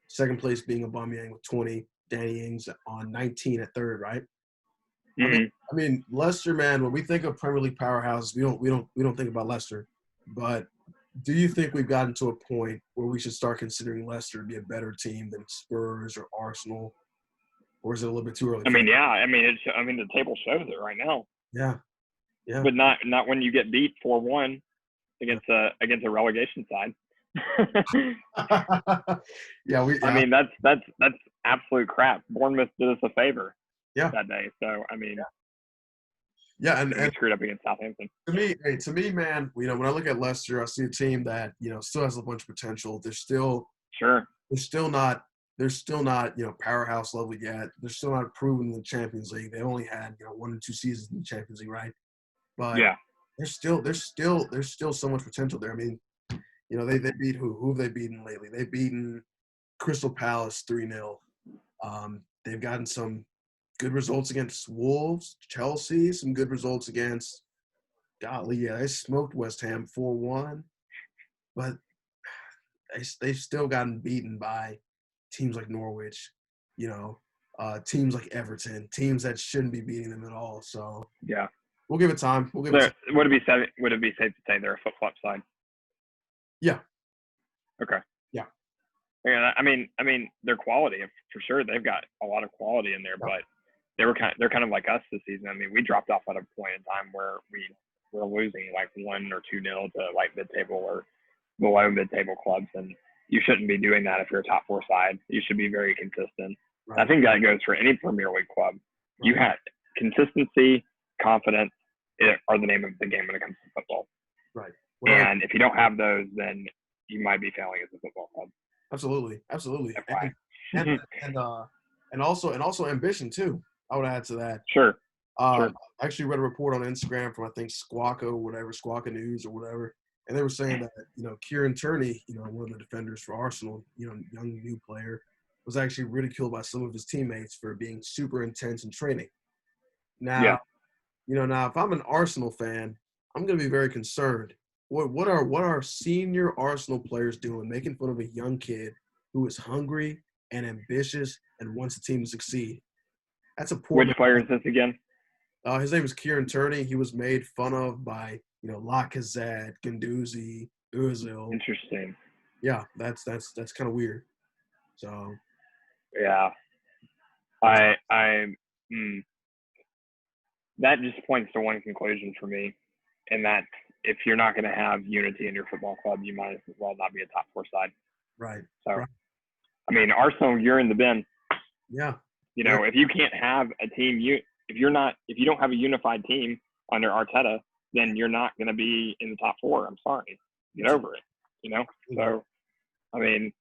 Second place being Aubameyang with 20. Danny Ings on 19 at third, right? Mm-hmm. I mean, Leicester, man. When we think of Premier League powerhouses, we don't think about Leicester. But do you think we've gotten to a point where we should start considering Leicester to be a better team than Spurs or Arsenal or is it a little bit too early? I mean, yeah. I mean, the table shows it right now. Yeah. Yeah. But not when you get beat 4-1 against a relegation side. Yeah. I mean, that's absolute crap. Bournemouth did us a favor Yeah. that day. So I mean, yeah, and we screwed up against Southampton. to me, man, when I look at Leicester, I see a team that still has a bunch of potential. They're still not powerhouse level yet. They're still not proven in the Champions League. They only had 1 or 2 seasons in the Champions League, right? But yeah, there's still so much potential there. I mean, they beat who have they beaten lately? They've beaten Crystal Palace 3-0. They've gotten some good results against Wolves, Chelsea, some good results against they smoked West Ham 4-1, but they've still gotten beaten by teams like Norwich, teams like Everton, teams that shouldn't be beating them at all. So yeah, we'll give it time. Would it be safe to say they're a flip-flop side? Yeah. Okay. Yeah. Yeah. I mean, their quality for sure. They've got a lot of quality in there, but they're kind of like us this season. I mean, we dropped off at a point in time where we were losing like 1 or 2-0 to like mid-table or below mid-table clubs, and you shouldn't be doing that if you're a top 4 side. You should be very consistent. Right. I think that goes for any Premier League club. Right. You have consistency, confidence are the name of the game when it comes to football. Right. And if you don't have those, then you might be failing as a football club. Absolutely. And also ambition too. I would add to that. Sure. I actually read a report on Instagram from I think Squawka News or whatever, and they were saying that Kieran Tierney, one of the defenders for Arsenal, young new player, was actually ridiculed by some of his teammates for being super intense in training. Now, now if I'm an Arsenal fan, I'm going to be very concerned. What are senior Arsenal players doing, making fun of a young kid who is hungry and ambitious and wants the team to succeed? That's a poor. Which player is this again? His name is Kieran Tierney. He was made fun of by Lacazette, Guendouzi, Özil. Interesting. Yeah, that's kind of weird. So. Yeah, that just points to one conclusion for me, and that's if you're not going to have unity in your football club, you might as well not be a top 4 side. Right. So, right. I mean, Arsenal, you're in the bin. Yeah. If you can't have a team, if you don't have a unified team under Arteta, then you're not going to be in the top 4. I'm sorry. Get over it. So, I mean, I'm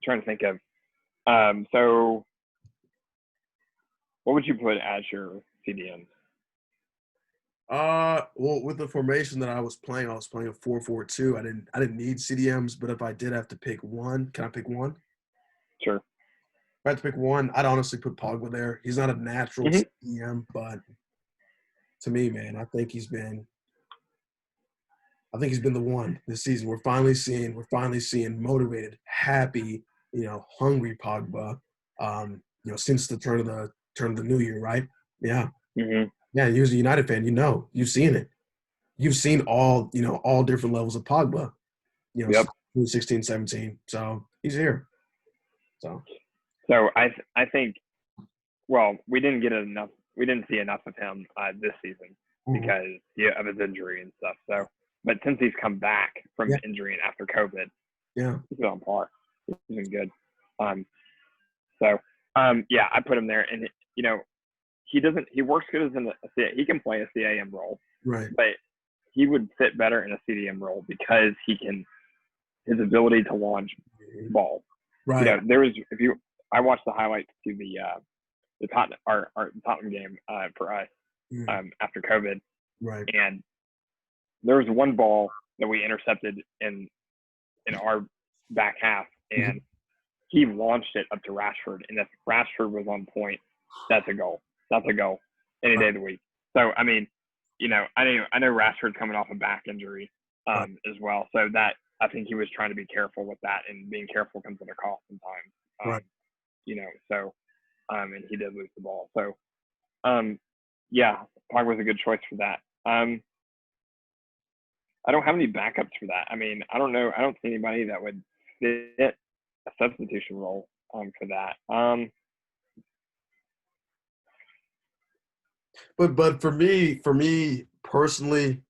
trying to think of. So, what would you put as your CDMs? Well, with the formation that I was playing a 4-4-2. I didn't need CDMs, but if I did have to pick one, can I pick one? Sure. If I had to pick one, I'd honestly put Pogba there. He's not a natural CDM, but to me, man, I think he's been the one this season. We're finally seeing motivated, happy, hungry Pogba. Since the turn of the new year, right? Yeah. Mm-hmm. Yeah, you as a United fan, you've seen it. You've seen all different levels of Pogba. 16, 17. So he's here. So I think, well, we didn't see enough of him this season because of his injury and stuff. So, but since he's come back from injury and after COVID, he's been on par. He's been good. I put him there, and he works good as he can play a CAM role, right? But he would fit better in a CDM role because his ability to launch balls. Right. I watched the highlights to the Tottenham game for us after COVID, right? And there was one ball that we intercepted in our back half, and he launched it up to Rashford, and if Rashford was on point, that's a goal. That's a goal any day of the week. So, I mean, I know Rashford's coming off a back injury as well. So that I think he was trying to be careful with that, and being careful comes at a cost sometimes. Right. And he did lose the ball. So, Pogba's a good choice for that. I don't have any backups for that. I mean, I don't know. I don't see anybody that would fit a substitution role for that. But for me personally,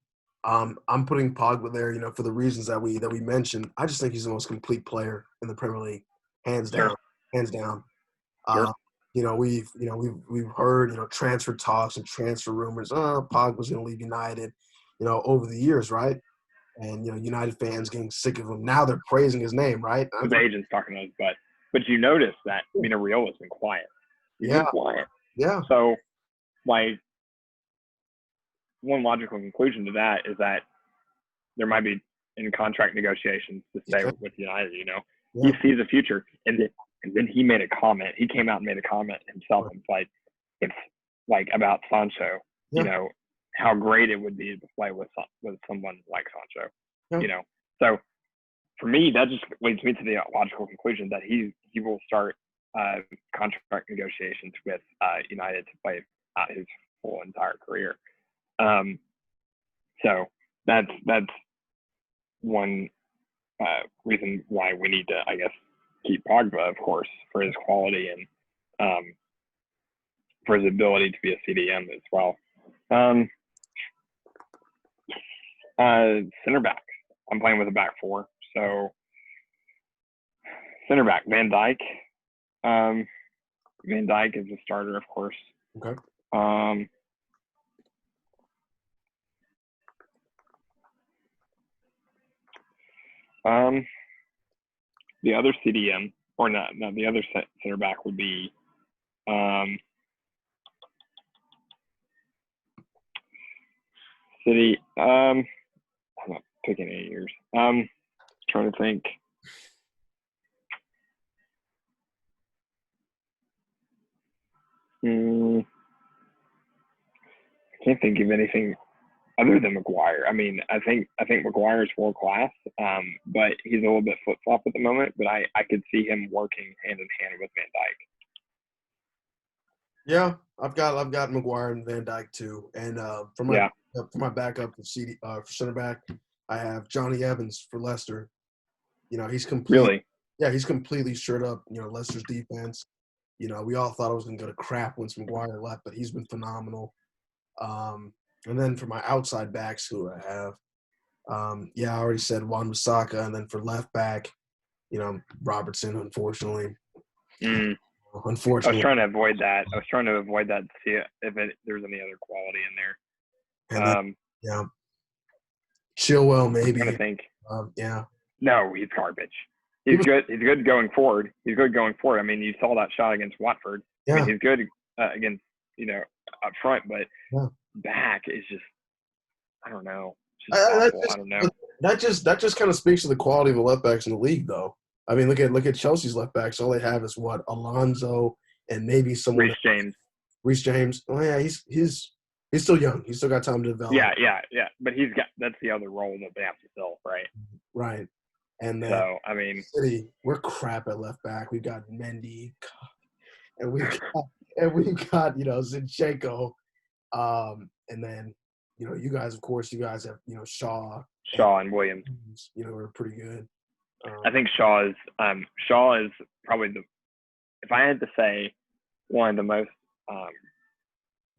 I'm putting Pogba there. For the reasons that we mentioned. I just think he's the most complete player in the Premier League, hands Sure, down, hands down. sure. Um, we've heard transfer talks and transfer rumors. Pogba's going to leave United. Over the years, right? And United fans getting sick of him. Now they're praising his name, right? His agent's talking to us, but you notice that Villarreal has been quiet. He's Yeah, been quiet. yeah, So, like, one logical conclusion to that is that there might be in contract negotiations to stay yeah, with United. He yeah. sees a future, and then he made a comment. He came out and made a comment himself, and it's like about Sancho. Yeah, How great it would be to play with someone like Sancho. yeah. So for me, that just leads me to the logical conclusion that he will start contract negotiations with United to play out his full entire career. So that's one reason why we need to, I guess, keep Pogba, of course, for his quality and for his ability to be a CDM as well. Center back. I'm playing with a back four. So center back, Van Dijk. Van Dijk is a starter, of course. Okay. The other CDM, or not, the other center back would be City. I'm not picking any years. Trying to think. I can't think of anything other than Maguire. I mean, I think Maguire is world class, but he's a little bit flip flop at the moment. But I could see him working hand in hand with Van Dijk. Yeah, I've got Maguire and Van Dijk too, and for my backup for center back, I have Johnny Evans for Leicester. He's complete. Really? Yeah, he's completely shored up. Leicester's defense. We all thought it was going to go to crap once Maguire left, but he's been phenomenal. And then for my outside backs, who I have, I already said Wan-Bissaka, and then for left back, Robertson, unfortunately. I was trying to avoid that. To see if there's any other quality in there. And then, Chilwell maybe. I'm trying to think. Yeah. No, he's garbage. He's good. He's good going forward. I mean, you saw that shot against Watford. Yeah. I mean, he's good against up front, but back is just, I don't know. I don't know. That just kind of speaks to the quality of the left backs in the league, though. I mean, look at Chelsea's left backs. All they have is what, Alonso and maybe someone. Reece James. Oh yeah, he's still young. He's still got time to develop. Yeah. But that's the other role that they have to fill, right? Right. And then I mean, City, we're crap at left back. We've got Mendy, and we've got Zinchenko, and then you guys, of course, have Shaw and Williams. We're pretty good. I think Shaw is probably if I had to say, one of the most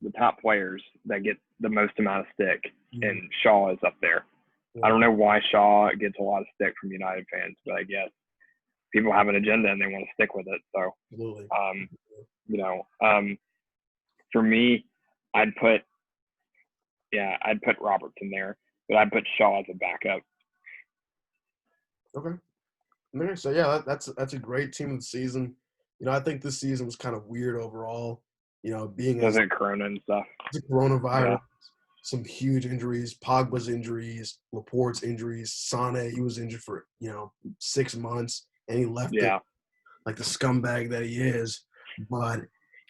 the top players that get the most amount of stick, and Shaw is up there. Yeah. I don't know why Shaw gets a lot of stick from United fans, but I guess people have an agenda and they want to stick with it. So, absolutely. For me, I'd put Robertson there, but I'd put Shaw as a backup. Okay. So yeah, that's a great team of the season. I think this season was kind of weird overall. Being as Corona and stuff. The coronavirus, some huge injuries, Pogba's injuries, Laporte's injuries, Sané, he was injured for 6 months, and he left it like the scumbag that he is. But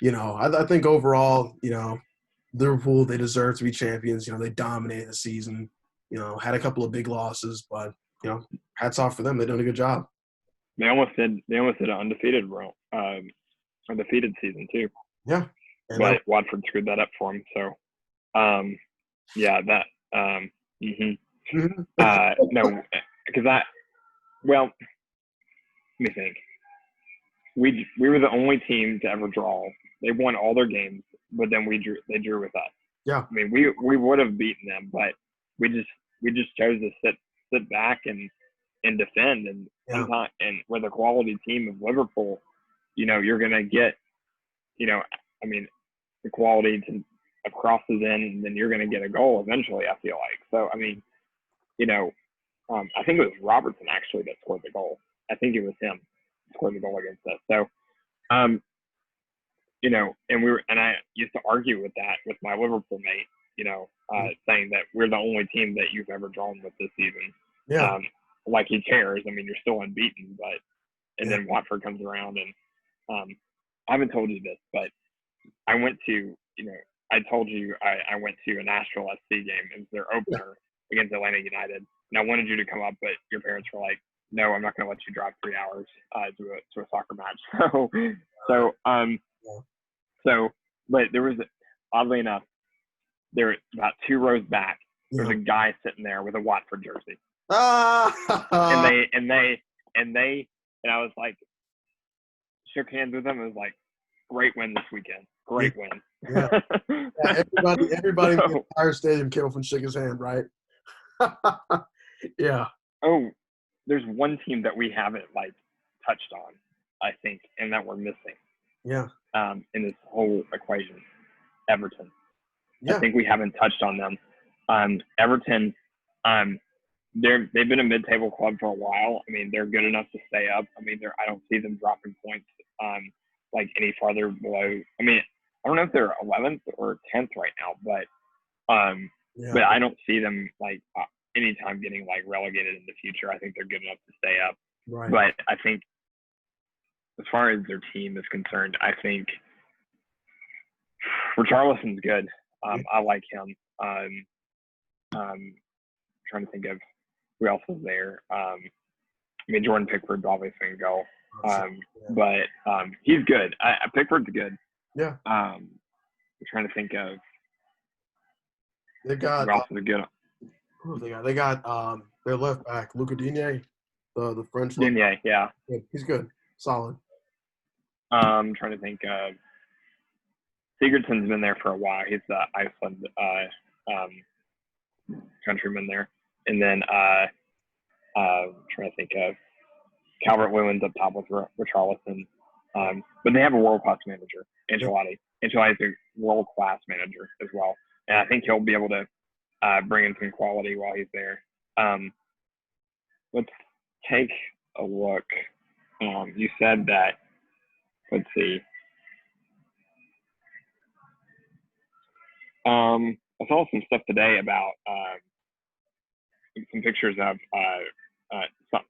I think overall, Liverpool, they deserve to be champions. They dominated the season. Had a couple of big losses, but hats off for them. They've done a good job. They almost did an undefeated undefeated season too. Yeah. But Watford screwed that up for him. So, no, because let me think. We were the only team to ever draw. They won all their games, but then they drew with us. Yeah. I mean, we would have beaten them, but we just chose to sit back and defend. And Yeah. sometimes, and with a quality team of Liverpool, you're gonna get, I mean, the quality of crosses in, and then you're gonna get a goal eventually. I feel like so. I mean, I think it was Robertson actually that scored the goal. I think it was him who scored the goal against us. So, um, and I used to argue with that with my Liverpool mate, saying that we're the only team that you've ever drawn with this season. Yeah. Like he cares. I mean, you're still unbeaten, and then Watford comes around, and I haven't told you this, but I went to, I told you I went to a Nashville SC game. It was their opener against Atlanta United, and I wanted you to come up, but your parents were like, "No, I'm not going to let you drive 3 hours to a soccer match." But there was, oddly enough, there about 2 rows back, there was a guy sitting there with a Watford jersey. And I was like, shook hands with him. It was like, great win this weekend. Great win. Yeah. Everybody in the entire stadium came up and shook his hand, right? Yeah. Oh, there's one team that we haven't touched on, I think, and that we're missing. Yeah. In this whole equation, Everton. Yeah. I think we haven't touched on them. Everton, they've been a mid-table club for a while. I mean, they're good enough to stay up. I mean, I don't see them dropping points any farther below. I mean, I don't know if they're 11th or 10th right now, but I don't see them anytime getting relegated in the future. I think they're good enough to stay up. Right. But I think as far as their team is concerned, I think Richarlison's good. I like him. Trying to think of who else is there. I mean, Jordan Pickford's obviously going to go. But he's good. Pickford's good. Yeah. I'm trying to think of they got who else is good. Who have they got? They got their left back, Luca Digne, the French left back. Yeah. He's good. Solid. I'm trying to think of Sigurdsson's been there for a while. He's the Iceland countryman there. And then trying to think of Calvert-Lewin's up top with Richarlison. But they have a world-class manager, Ancelotti. Ancelotti's a world-class manager as well. And I think he'll be able to bring in some quality while he's there. Let's take a look. You said that, let's see. I saw some stuff today about some pictures of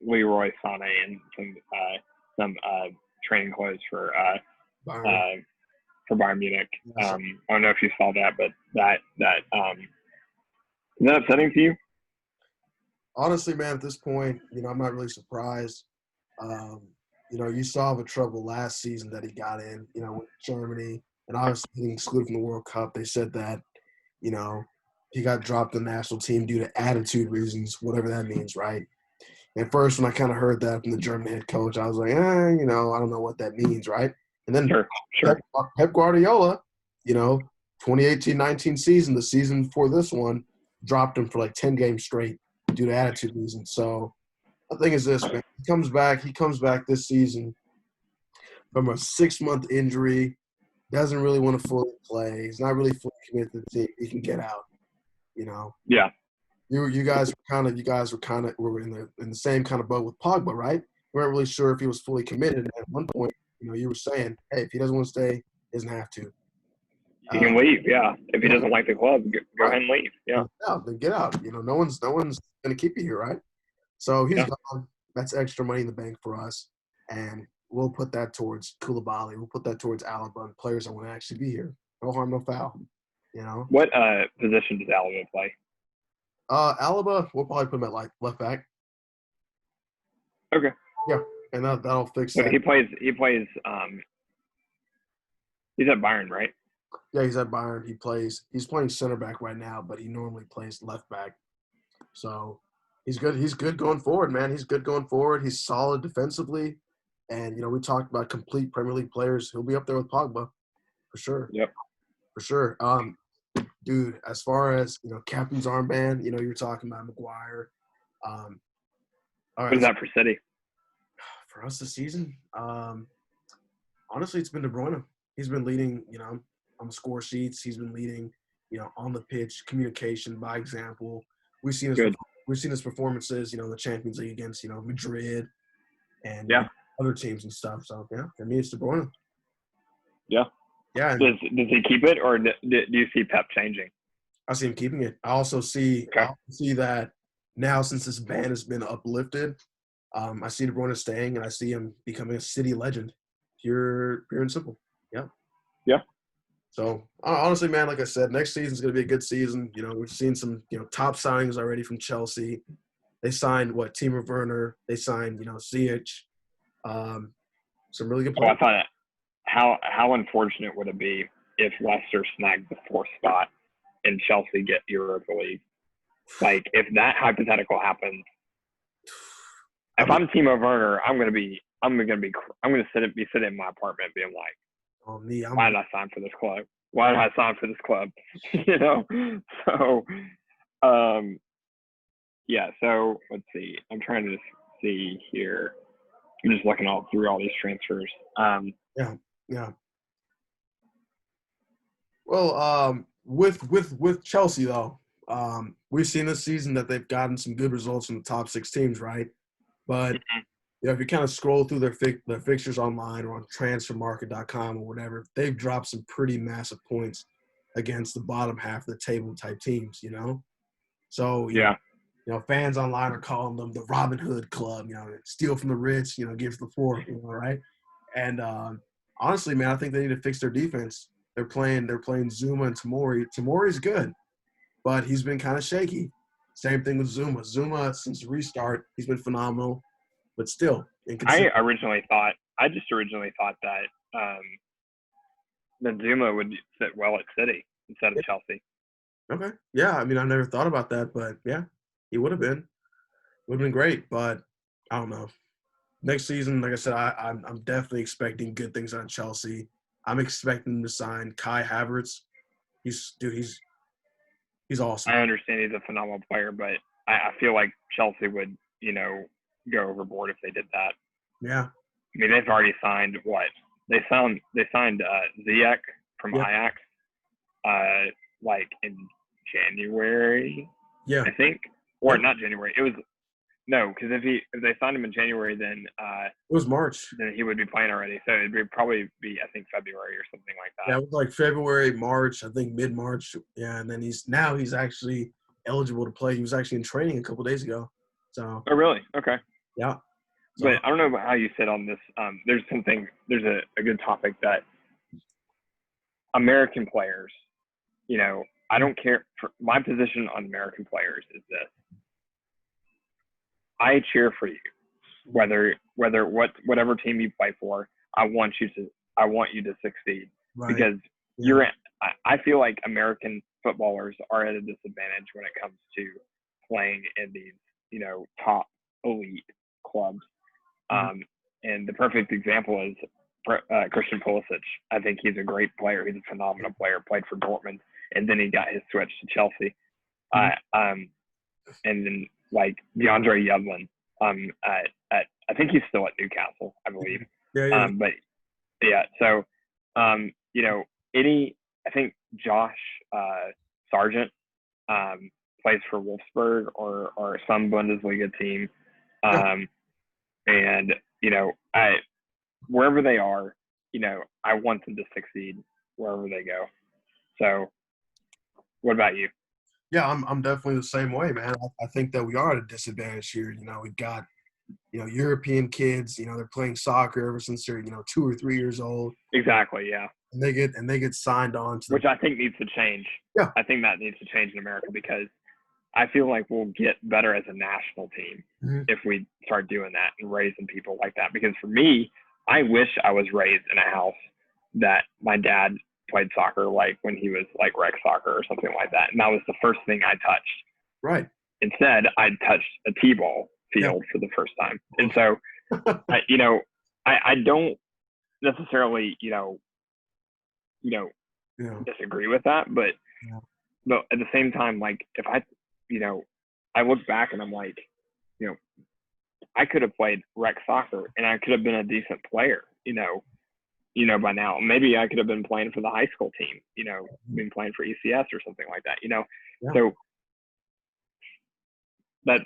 Leroy Sané and some training clothes for Bayern Munich. I don't know if you saw that, but that is that upsetting to you? Honestly, man, at this point, I'm not really surprised. You saw the trouble last season that he got in, with Germany, and obviously getting excluded from the World Cup. They said that, he got dropped in the national team due to attitude reasons, whatever that means, right? At first, when I kind of heard that from the German head coach, I was like, I don't know what that means, right? And then Sure. Pep Guardiola, 2018-19 season, the season before this one, dropped him for 10 games straight due to attitude reasons. So the thing is this, man. He comes back this season from a 6-month injury, doesn't really want to fully play. He's not really fully committed to the team. He can get out, Yeah. You guys were in the same kind of boat with Pogba, right? We weren't really sure if he was fully committed. And at one point, you were saying, hey, if he doesn't want to stay, he doesn't have to. He can leave, yeah. If he doesn't like the club, go ahead and leave, yeah. Then get out. No one's going to keep you here, right? So he's gone. That's extra money in the bank for us, and we'll put that towards Koulibaly. We'll put that towards Alaba and players that want to actually be here. No harm, no foul. What position does Alaba play? Alaba, we'll probably put him at left back. Okay. Yeah, and that'll fix that. But he plays. He's at Bayern, right? Yeah, he's at Bayern. He's playing center back right now, but he normally plays left back. So he's good. He's good going forward, man. He's good going forward. He's solid defensively. And, we talked about complete Premier League players. He'll be up there with Pogba for sure. Yep. For sure. Dude, as far as, captain's armband, you're talking about McGuire. Um, all What right, is that for City? for us this season, honestly, it's been De Bruyne. He's been leading, on the score sheets. He's been leading, on the pitch, communication by example. We've seen his Good. performances, in the Champions League against, Madrid and Yeah. other teams and stuff. So yeah, for me, it's De Bruyne. Yeah. Yeah, and Does he keep it, or do you see Pep changing? I see him keeping it. I also see that now since this ban has been uplifted, I see De Bruyne staying, and I see him becoming a City legend. Pure and simple. Yeah. Yeah. So honestly, man, like I said, next season's going to be a good season. We've seen some top signings already from Chelsea. They signed Timo Werner. They signed Ziyech. Some really good Oh, I players. thought how unfortunate would it be if Leicester snagged the fourth spot and Chelsea get Europa League? Like, if that hypothetical happens, if I'm Timo Werner, I'm gonna be sitting in my apartment being like, why did I sign for this club? Why did I sign for this club? So, yeah. So let's see. I'm trying to see here. I'm just looking through all these transfers. Yeah. Well, with Chelsea though, we've seen this season that they've gotten some good results from the top 6 teams, right? But if you kind of scroll through their fixtures online or on transfermarket.com or whatever, they've dropped some pretty massive points against the bottom half of the table type teams, So, fans online are calling them the Robin Hood Club, steal from the rich, give to the poor, right? And honestly, man, I think they need to fix their defense. They're playing Zuma and Tamori. Tamori's good, but he's been kind of shaky. Same thing with Zuma. Zuma, since the restart, he's been phenomenal, but still inconsistent. I just originally thought that Zuma would fit well at City instead of Chelsea. Okay. Yeah, I mean, I never thought about that, but yeah, he would have been. Would have been great, but I don't know. Next season, like I said, I'm definitely expecting good things on Chelsea. I'm expecting them to sign Kai Havertz. He's awesome. I understand he's a phenomenal player, but I feel like Chelsea would, go overboard if they did that. Yeah. I mean, they've already signed what? They signed Ziyech from Ajax, like in January. Yeah. I think, or not January. It was no, because if they signed him in January, then it was March. Then he would be playing already. So it would probably be, I think, February or something like that. Yeah, it was like February, March, I think mid-March. Yeah, and then he's actually eligible to play. He was actually in training a couple days ago. So. Oh, really? Okay. Yeah. So, but I don't know about how you sit on this. There's a good topic that American players, I don't care. For my position on American players is this. I cheer for you, whatever team you play for. I want you to succeed, right. Because I feel like American footballers are at a disadvantage when it comes to playing in these, top elite clubs. Mm-hmm. And the perfect example is Christian Pulisic. I think he's a great player. He's a phenomenal player. Played for Dortmund, and then he got his switch to Chelsea. Mm-hmm. And then like DeAndre Yedlin. I think he's still at Newcastle, I believe. Yeah. But yeah, so I think Josh Sargent plays for Wolfsburg or some Bundesliga team. And wherever they are, I want them to succeed wherever they go. So what about you? Yeah, I'm definitely the same way, man. I think that we are at a disadvantage here. We've got, European kids, they're playing soccer ever since they're, 2 or 3 years old. Exactly, yeah. And they get signed on to which I think needs to change. Yeah. I think that needs to change in America because I feel like we'll get better as a national team if we start doing that and raising people like that. Because for me, I wish I was raised in a house that my dad played soccer, like when he was like rec soccer or something like that. And that was the first thing I touched. Right. Instead, I touched a T-ball field for the first time. And so, I don't necessarily, disagree with that, but but at the same time, like if I look back and I'm like, you know, I could have played rec soccer and I could have been a decent player, by now. Maybe I could have been playing for the high school team, been playing for ECS or something like that, Yeah. So that's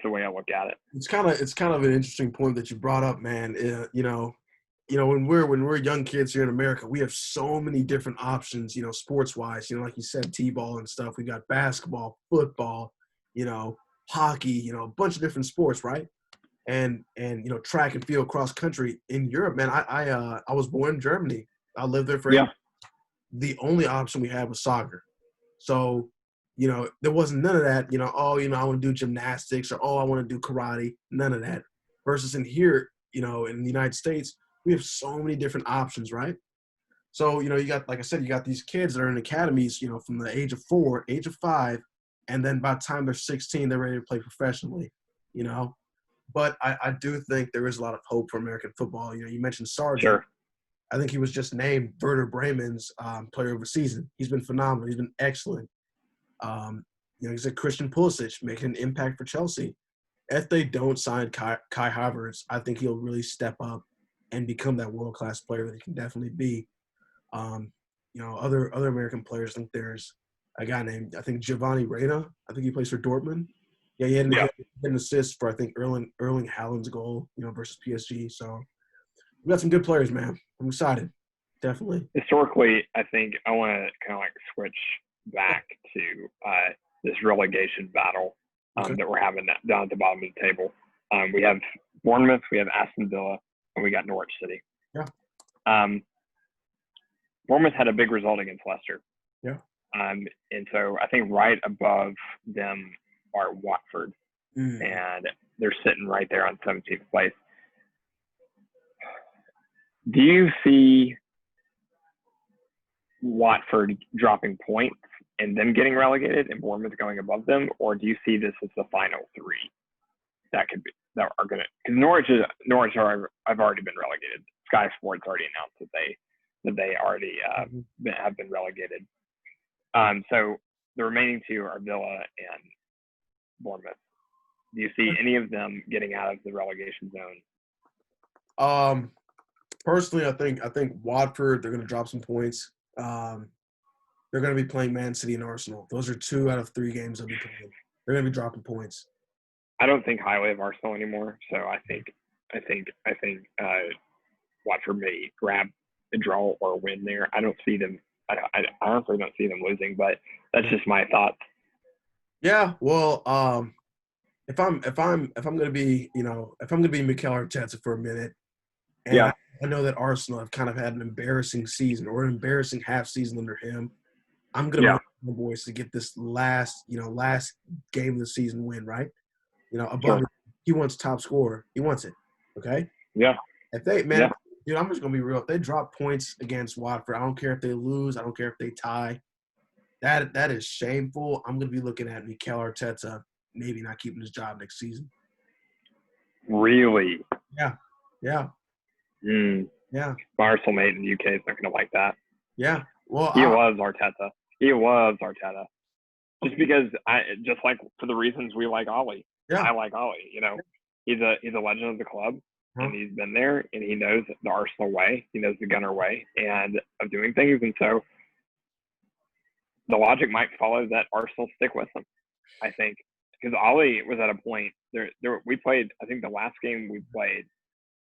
the way I look at it. It's kind of an interesting point that you brought up, man. When we're young kids here in America, we have so many different options, sports wise. Like you said, t-ball and stuff. We got basketball, football, hockey, a bunch of different sports, right? And track and field, cross country. In Europe, man, I was born in Germany. I lived there for 8 years. The only option we had was soccer. So, there wasn't none of that, I want to do gymnastics or, I want to do karate. None of that. Versus in here, in the United States, we have so many different options, right? So, you got, like I said, you got these kids that are in academies, from the age of 4, age of 5, and then by the time they're 16, they're ready to play professionally, But I do think there is a lot of hope for American football. You mentioned Sargent. Sure. I think he was just named Werder Bremen's player of the season. He's been phenomenal. He's been excellent. He's a Christian Pulisic making an impact for Chelsea. If they don't sign Kai Havertz, I think he'll really step up and become that world-class player that he can definitely be. Other American players, I think there's a guy named, I think, Giovanni Reina. I think he plays for Dortmund. Yeah, he had an assist for, I think, Erling Haaland's goal, versus PSG. So we got some good players, man. I'm excited. Definitely. Historically, I think I want to kind of like switch back to this relegation battle that we're having down at the bottom of the table. We have Bournemouth, we have Aston Villa, and we got Norwich City. Yeah. Bournemouth had a big result against Leicester. Yeah. And so I think right above them are Watford, and they're sitting right there on 17th place. Do you see Watford dropping points and them getting relegated and Bournemouth going above them, or do you see this as the final 3 that are going to? Because Norwich have already been relegated. Sky Sports already announced that they already have been relegated. So the remaining 2 are Villa and Bournemouth. Do you see any of them getting out of the relegation zone? Personally, I think Watford, they're going to drop some points. They're going to be playing Man City and Arsenal. Those are 2 out of 3 games they'll be playing. They're going to be dropping points. I don't think highly of Arsenal anymore, so I think Watford may grab a draw or a win there. I don't see them. I honestly don't see them losing, but that's just my thoughts. Yeah, well, if I'm gonna be Mikel Arteta for a minute, and I know that Arsenal have kind of had an embarrassing season or an embarrassing half season under him. I'm gonna want the boys to get this last game of the season win, right? Above he wants top scorer. He wants it. Okay? Yeah. If they I'm just gonna be real. If they drop points against Watford, I don't care if they lose, I don't care if they tie. That is shameful. I'm gonna be looking at Mikel Arteta maybe not keeping his job next season. Really? Yeah. Yeah. Yeah. My Arsenal mate in the UK is not going to like that. Yeah. Well, he was Arteta. Just because just like for the reasons we like Ollie. Yeah. I like Ollie. He's a legend of the club, and he's been there, and he knows the Arsenal way. He knows the Gunner way, and of doing things. And so the logic might follow that Arsenal stick with him. I think because Ollie was at a point there. We played. I think the last game we played.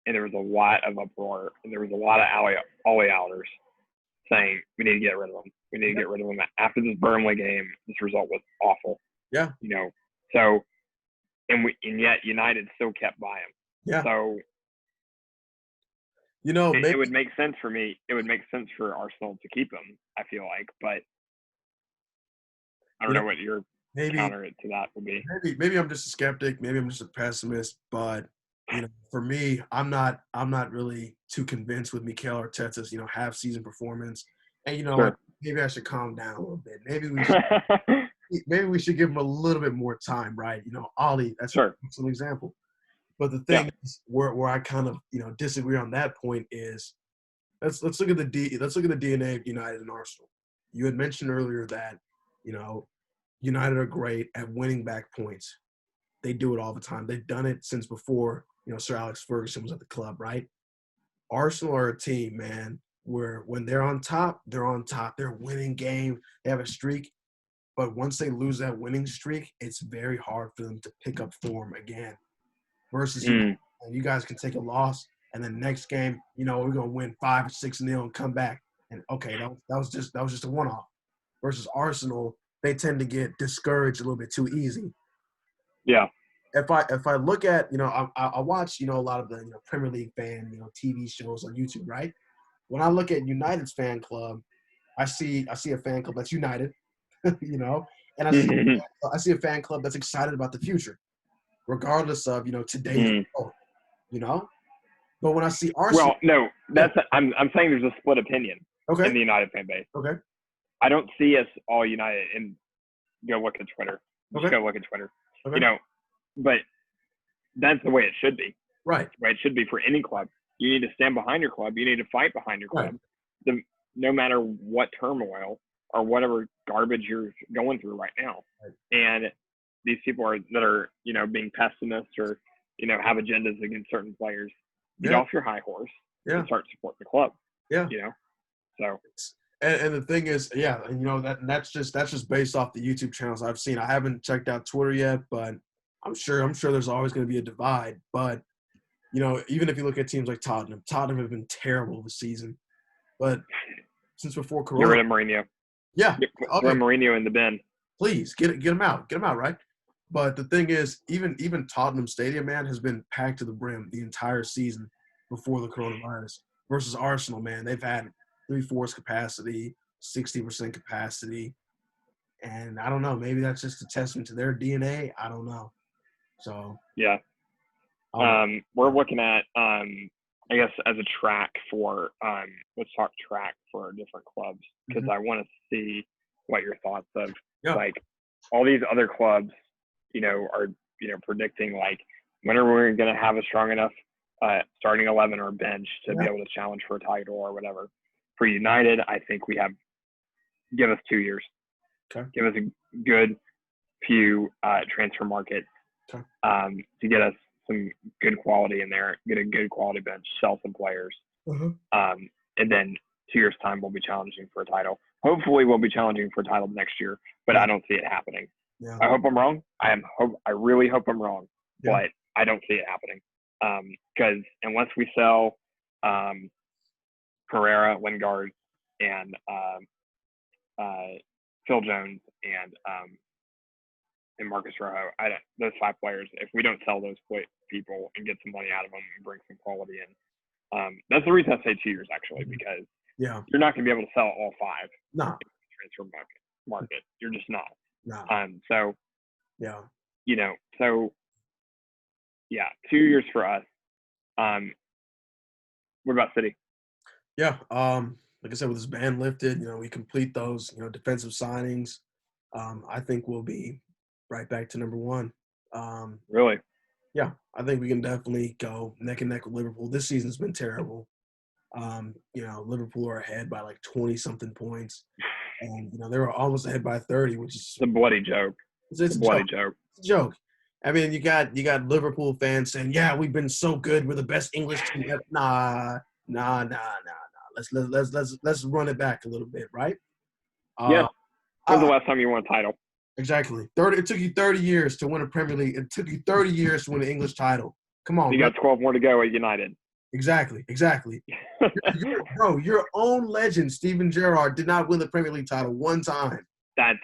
And there was a lot of uproar, and there was a lot of Ollie-outers saying, we need to get rid of him. We need to get rid of him. After this Burnley game, this result was awful. Yeah. So, and yet United still kept by him. Yeah. So, it would make sense for me. It would make sense for Arsenal to keep him, I feel like. But I don't know what your counter to that would be. Maybe I'm just a skeptic. Maybe I'm just a pessimist. But for me, I'm not really too convinced with Mikel Arteta's, half season performance. And maybe I should calm down a little bit. Maybe we should give him a little bit more time, right? Ollie, that's an example. But the thing is, where I kind of disagree on that point is, let's look at the DNA of United and Arsenal. You had mentioned earlier that You know, United are great at winning back points. They do it all the time. They've done it since before, Sir Alex Ferguson was at the club, right? Arsenal are a team, man, where when they're on top, they're on top. They're winning game. They have a streak. But once they lose that winning streak, it's very hard for them to pick up form again. Versus Mm. you guys can take a loss, and then next game, we're gonna win 5 or 6-0 and come back. And okay, that was just a one-off. Versus Arsenal, they tend to get discouraged a little bit too easy. Yeah. If I look at I watch a lot of the Premier League fan TV shows on YouTube, right? When I look at United's fan club, I see a fan club that's united, and I see a fan club that's excited about the future, regardless of today's result, But when I see Arsenal, well, no, I'm saying there's a split opinion in the United fan base. Okay. I don't see us all united. And go look at Twitter. Just go look at Twitter. Okay. But that's the way it should be. Right. The way it should be for any club. You need to stand behind your club. You need to fight behind your club. Right. No matter what turmoil or whatever garbage you're going through right now. Right. And these people that are being pessimists or have agendas against certain players. Get off your high horse and start supporting the club. Yeah. So. And the thing is, that's just based off the YouTube channels I've seen. I haven't checked out Twitter yet, but I'm sure there's always going to be a divide. But even if you look at teams like Tottenham have been terrible this season. But since before Corona, get rid of Mourinho. Yeah, throw Mourinho in the bin. Please get him out, right? But the thing is, even Tottenham Stadium, man, has been packed to the brim the entire season before the coronavirus. Versus Arsenal, man, they've had 3/4 capacity, 60% capacity, and I don't know. Maybe that's just a testament to their DNA. I don't know. So yeah, we're looking at I guess as a track for let's talk track for different clubs because I want to see what your thoughts of like all these other clubs, are predicting like when are we going to have a strong enough starting 11 or bench to be able to challenge for a title or whatever. For United, I think give us 2 years. Okay. Give us a good few transfer markets to get us some good quality in there, get a good quality bench, sell some players. And then 2 years' time, we'll be challenging for a title. Hopefully, we'll be challenging for a title next year, but I don't see it happening. Yeah. I hope I'm wrong. I really hope I'm wrong, but I don't see it happening. Because unless we sell Pereira, Lingard, and Phil Jones and Marcus Rojo, those 5 players, if we don't sell those people and get some money out of them and bring some quality in, that's the reason I say 2 years actually, because you're not going to be able to sell all 5 in the transfer market. You're just not. No. So 2 years for us. What about City? Yeah. Like I said, with this ban lifted, we complete those, defensive signings. I think we'll be right back to number 1. Really? Yeah. I think we can definitely go neck and neck with Liverpool. This season's been terrible. Liverpool are ahead by like 20-something points. And, they were almost ahead by 30, which is – it's a bloody joke. It's a bloody joke. It's a joke. I mean, you got Liverpool fans saying, "Yeah, we've been so good. We're the best English team." Nah. Let's run it back a little bit, right? When's the last time you won a title? Exactly. It took you 30 years to win a Premier League. It took you 30 years to win an English title. Come on. You got 12 more to go at United. Exactly. Your own legend, Steven Gerrard, did not win the Premier League title one time. That's.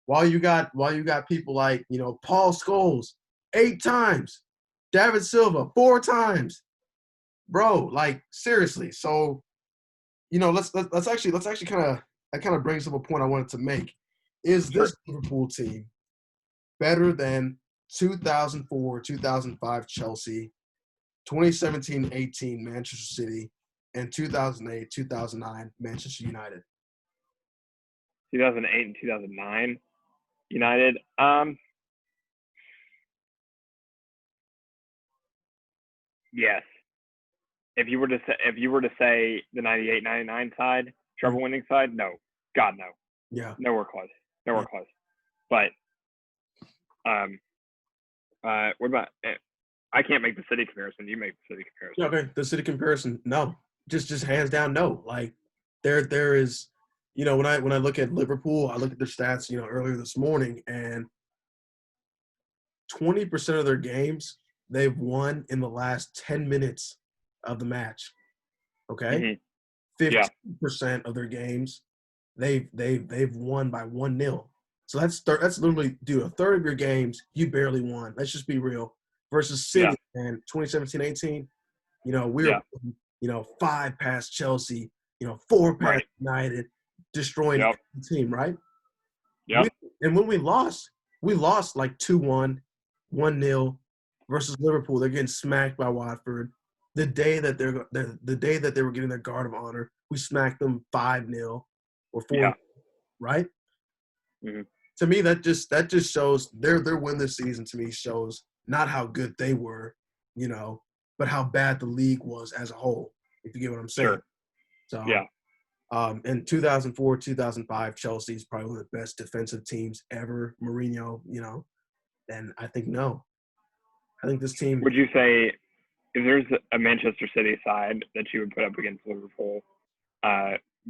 While you got people like, Paul Scholes 8 times, David Silva 4 times. Bro, like seriously. So, let's actually kind of brings up a point I wanted to make. Is this Liverpool team better than 2004, 2005 Chelsea, 2017-18 Manchester City, and 2008, 2009 Manchester United? 2008 and 2009 United. Yes. If you were to say the 98-99 side, treble winning side, no. God, no. Yeah. Nowhere close. Nowhere close. But what about? I can't make the city comparison. You make the city comparison. Yeah, okay. The city comparison, no. Just hands down, no. Like there is, when I look at Liverpool, I look at their stats, earlier this morning, and 20% of their games they've won in the last 10 minutes of the match. Okay? Mm-hmm. 50% of their games they've won by 1-0. So that's literally, dude, a third of your games you barely won. Let's just be real. Versus City in 2017-18, we were 5 past Chelsea, 4 past United, destroying the team, right? Yeah. And when we lost like 2-1, 1-0 versus Liverpool. They're getting smacked by Watford. The day that they were getting their guard of honor, we smacked them 5-0 or 4, right? Mm-hmm. To me, that just shows their win this season. To me, shows not how good they were, but how bad the league was as a whole. If you get what I'm saying. Sure. So yeah. In 2004, 2005, Chelsea's probably one of the best defensive teams ever. Mourinho, and I think this team. Would you say if there's a Manchester City side that you would put up against Liverpool,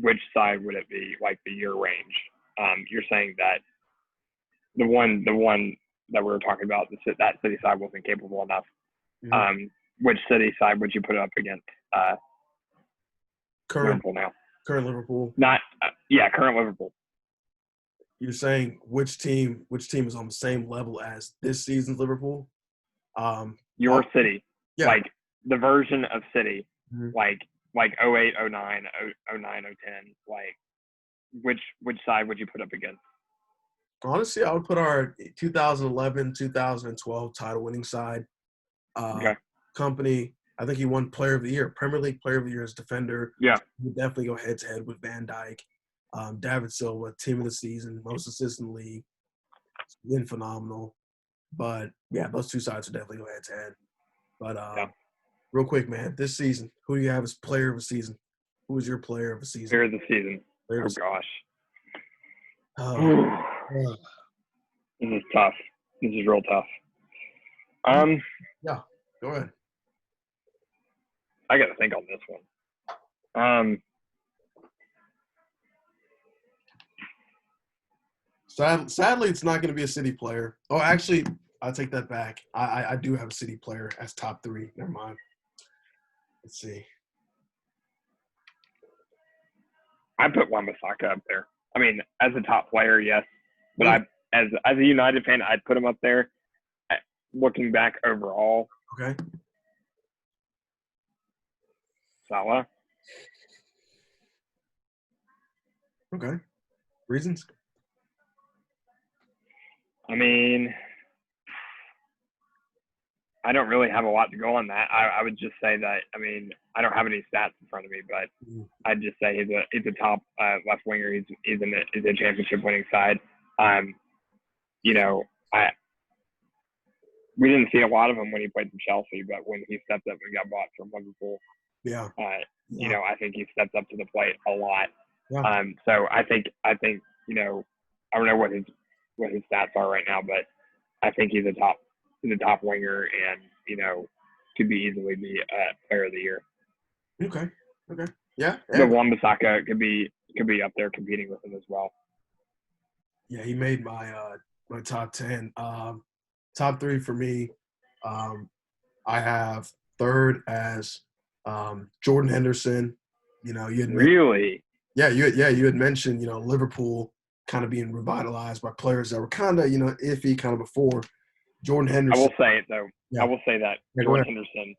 which side would it be? Like your range? You're saying that the one that we were talking about, that City side wasn't capable enough. Mm-hmm. Which City side would you put up against Liverpool now? Current Liverpool. Not current Liverpool. You're saying which team is on the same level as this season's Liverpool? Your City. Yeah. Like the version of City. Mm-hmm. Like 08, 09, 09, 010. Like which side would you put up against? Honestly, I would put our 2011, 2012 title winning side. Company, I think he won Player of the Year, Premier League Player of the Year as defender. Yeah. He would definitely go head-to-head with Van Dijk. David Silva, Team of the Season, most assists in the league. It's been phenomenal. But, yeah, those two sides would definitely go head-to-head. But real quick, man, this season, who do you have as Player of the Season? Who is your Player of the Season? Player of the Season. This is tough. This is real tough. Yeah, go ahead. I got to think on this one. Sadly, it's not going to be a City player. Oh, actually, I take that back. I do have a City player as top 3. Never mind. Let's see. I put Wan-Bissaka up there. I mean, as a top player, yes. But as a United fan, I'd put him up there. Looking back overall. Okay. Salah. Okay. Reasons? I mean, I don't really have a lot to go on that. I would just say that, I mean, I don't have any stats in front of me, but I'd just say he's a top left winger. He's a championship winning side. We didn't see a lot of him when he played for Chelsea, but when he stepped up and got bought from Liverpool, I think he stepped up to the plate a lot. Yeah. So I think I don't know what his stats are right now, but I think he's a top winger and could easily be a Player of the Year. Okay. Yeah. The Wan-Bissaka could be up there competing with him as well. Yeah, he made my my top 10. Top 3 for me. I have third as Jordan Henderson. You had really. You had mentioned Liverpool kind of being revitalized by players that were kind of iffy kind of before. Jordan Henderson. I will say it though. Yeah. I will say that Jordan Henderson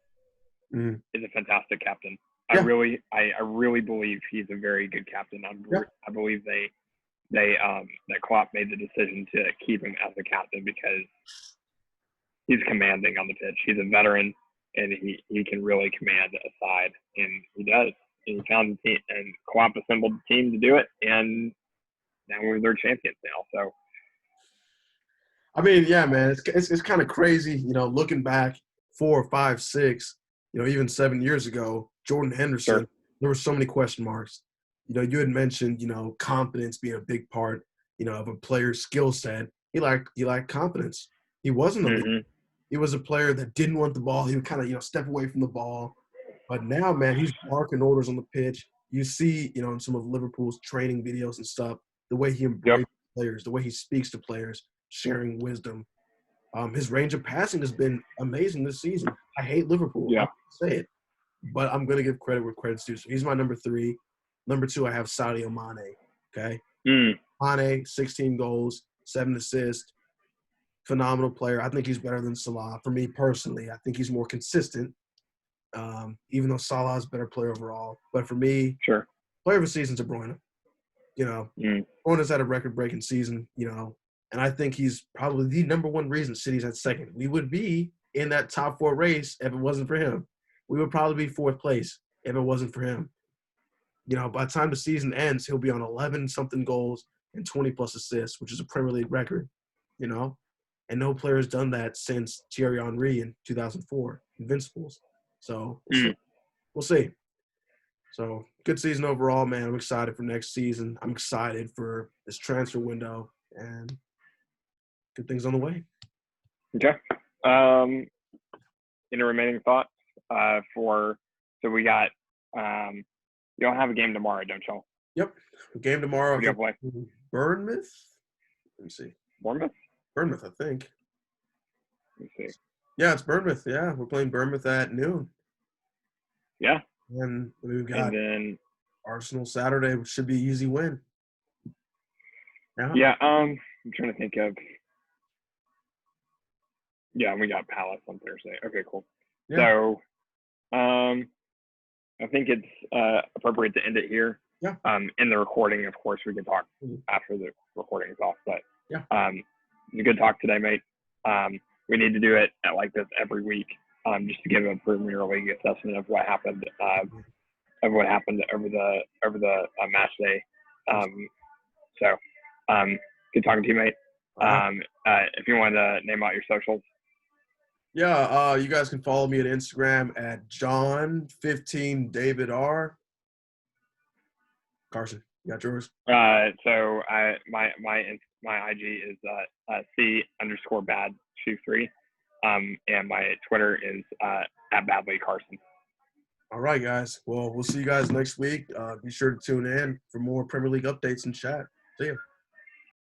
is a fantastic captain. Yeah. I really believe he's a very good captain. I believe that Klopp made the decision to keep him as a captain because he's commanding on the pitch. He's a veteran and he can really command a side, and he does. And he found the team, and Klopp assembled the team to do it, and now we're their champions now. So, I mean, yeah, man, it's kind of crazy, looking back 4, 5, 6, even 7 years ago, Jordan Henderson, There were so many question marks. you had mentioned, confidence being a big part, of a player's skill set. He lacked confidence. He wasn't a leader. Hmm. He was a player that didn't want the ball. He would kind of, step away from the ball. But now, man, he's barking orders on the pitch. You see, in some of Liverpool's training videos and stuff, the way he Yep. embraces players, the way he speaks to players, sharing wisdom. His range of passing has been amazing this season. I hate Liverpool. Yeah. I'm going to say it. But I'm going to give credit where credit's due. So he's my number 3. Number 2, I have Sadio Mane. Okay? Mm. Mane, 16 goals, 7 assists. Phenomenal player. I think he's better than Salah. For me personally, I think he's more consistent, even though Salah's a better player overall. But for me, Sure. player of the season's De Bruyne. Mm. Bruyne's had a record-breaking season, and I think he's probably the number one reason City's at second. We would be in that top 4 race if it wasn't for him. We would probably be 4th place if it wasn't for him. By the time the season ends, he'll be on 11-something goals and 20-plus assists, which is a Premier League record, And no player has done that since Thierry Henry in 2004, Invincibles. So we'll see. So good season overall, man. I'm excited for next season. I'm excited for this transfer window, and good things on the way. Okay. Any remaining thoughts so we got you don't have a game tomorrow, don't y'all? Yep. Game tomorrow. Who do you play? Bournemouth. Let me see. Bournemouth? Bournemouth, I think. Let me see. Yeah, it's Bournemouth. Yeah, we're playing Bournemouth at noon. Yeah. And we've got And then Arsenal Saturday, which should be an easy win. Yeah. I'm trying to think of. Yeah, we got Palace on Thursday. Okay, cool. Yeah. So, I think it's appropriate to end it here. Yeah. In the recording, of course, we can talk after the recording is off. But it's a good talk today, mate. We need to do it at like this every week, just to give a Premier League assessment of what happened, over the match day. Good talking to you, mate. If you want to name out your socials. Yeah, you guys can follow me at Instagram at John15DavidR. Carson, you got yours? So my IG is C_bad23. And my Twitter is at Baddeley Carson. All right, guys. Well, we'll see you guys next week. Be sure to tune in for more Premier League updates and chat. See you.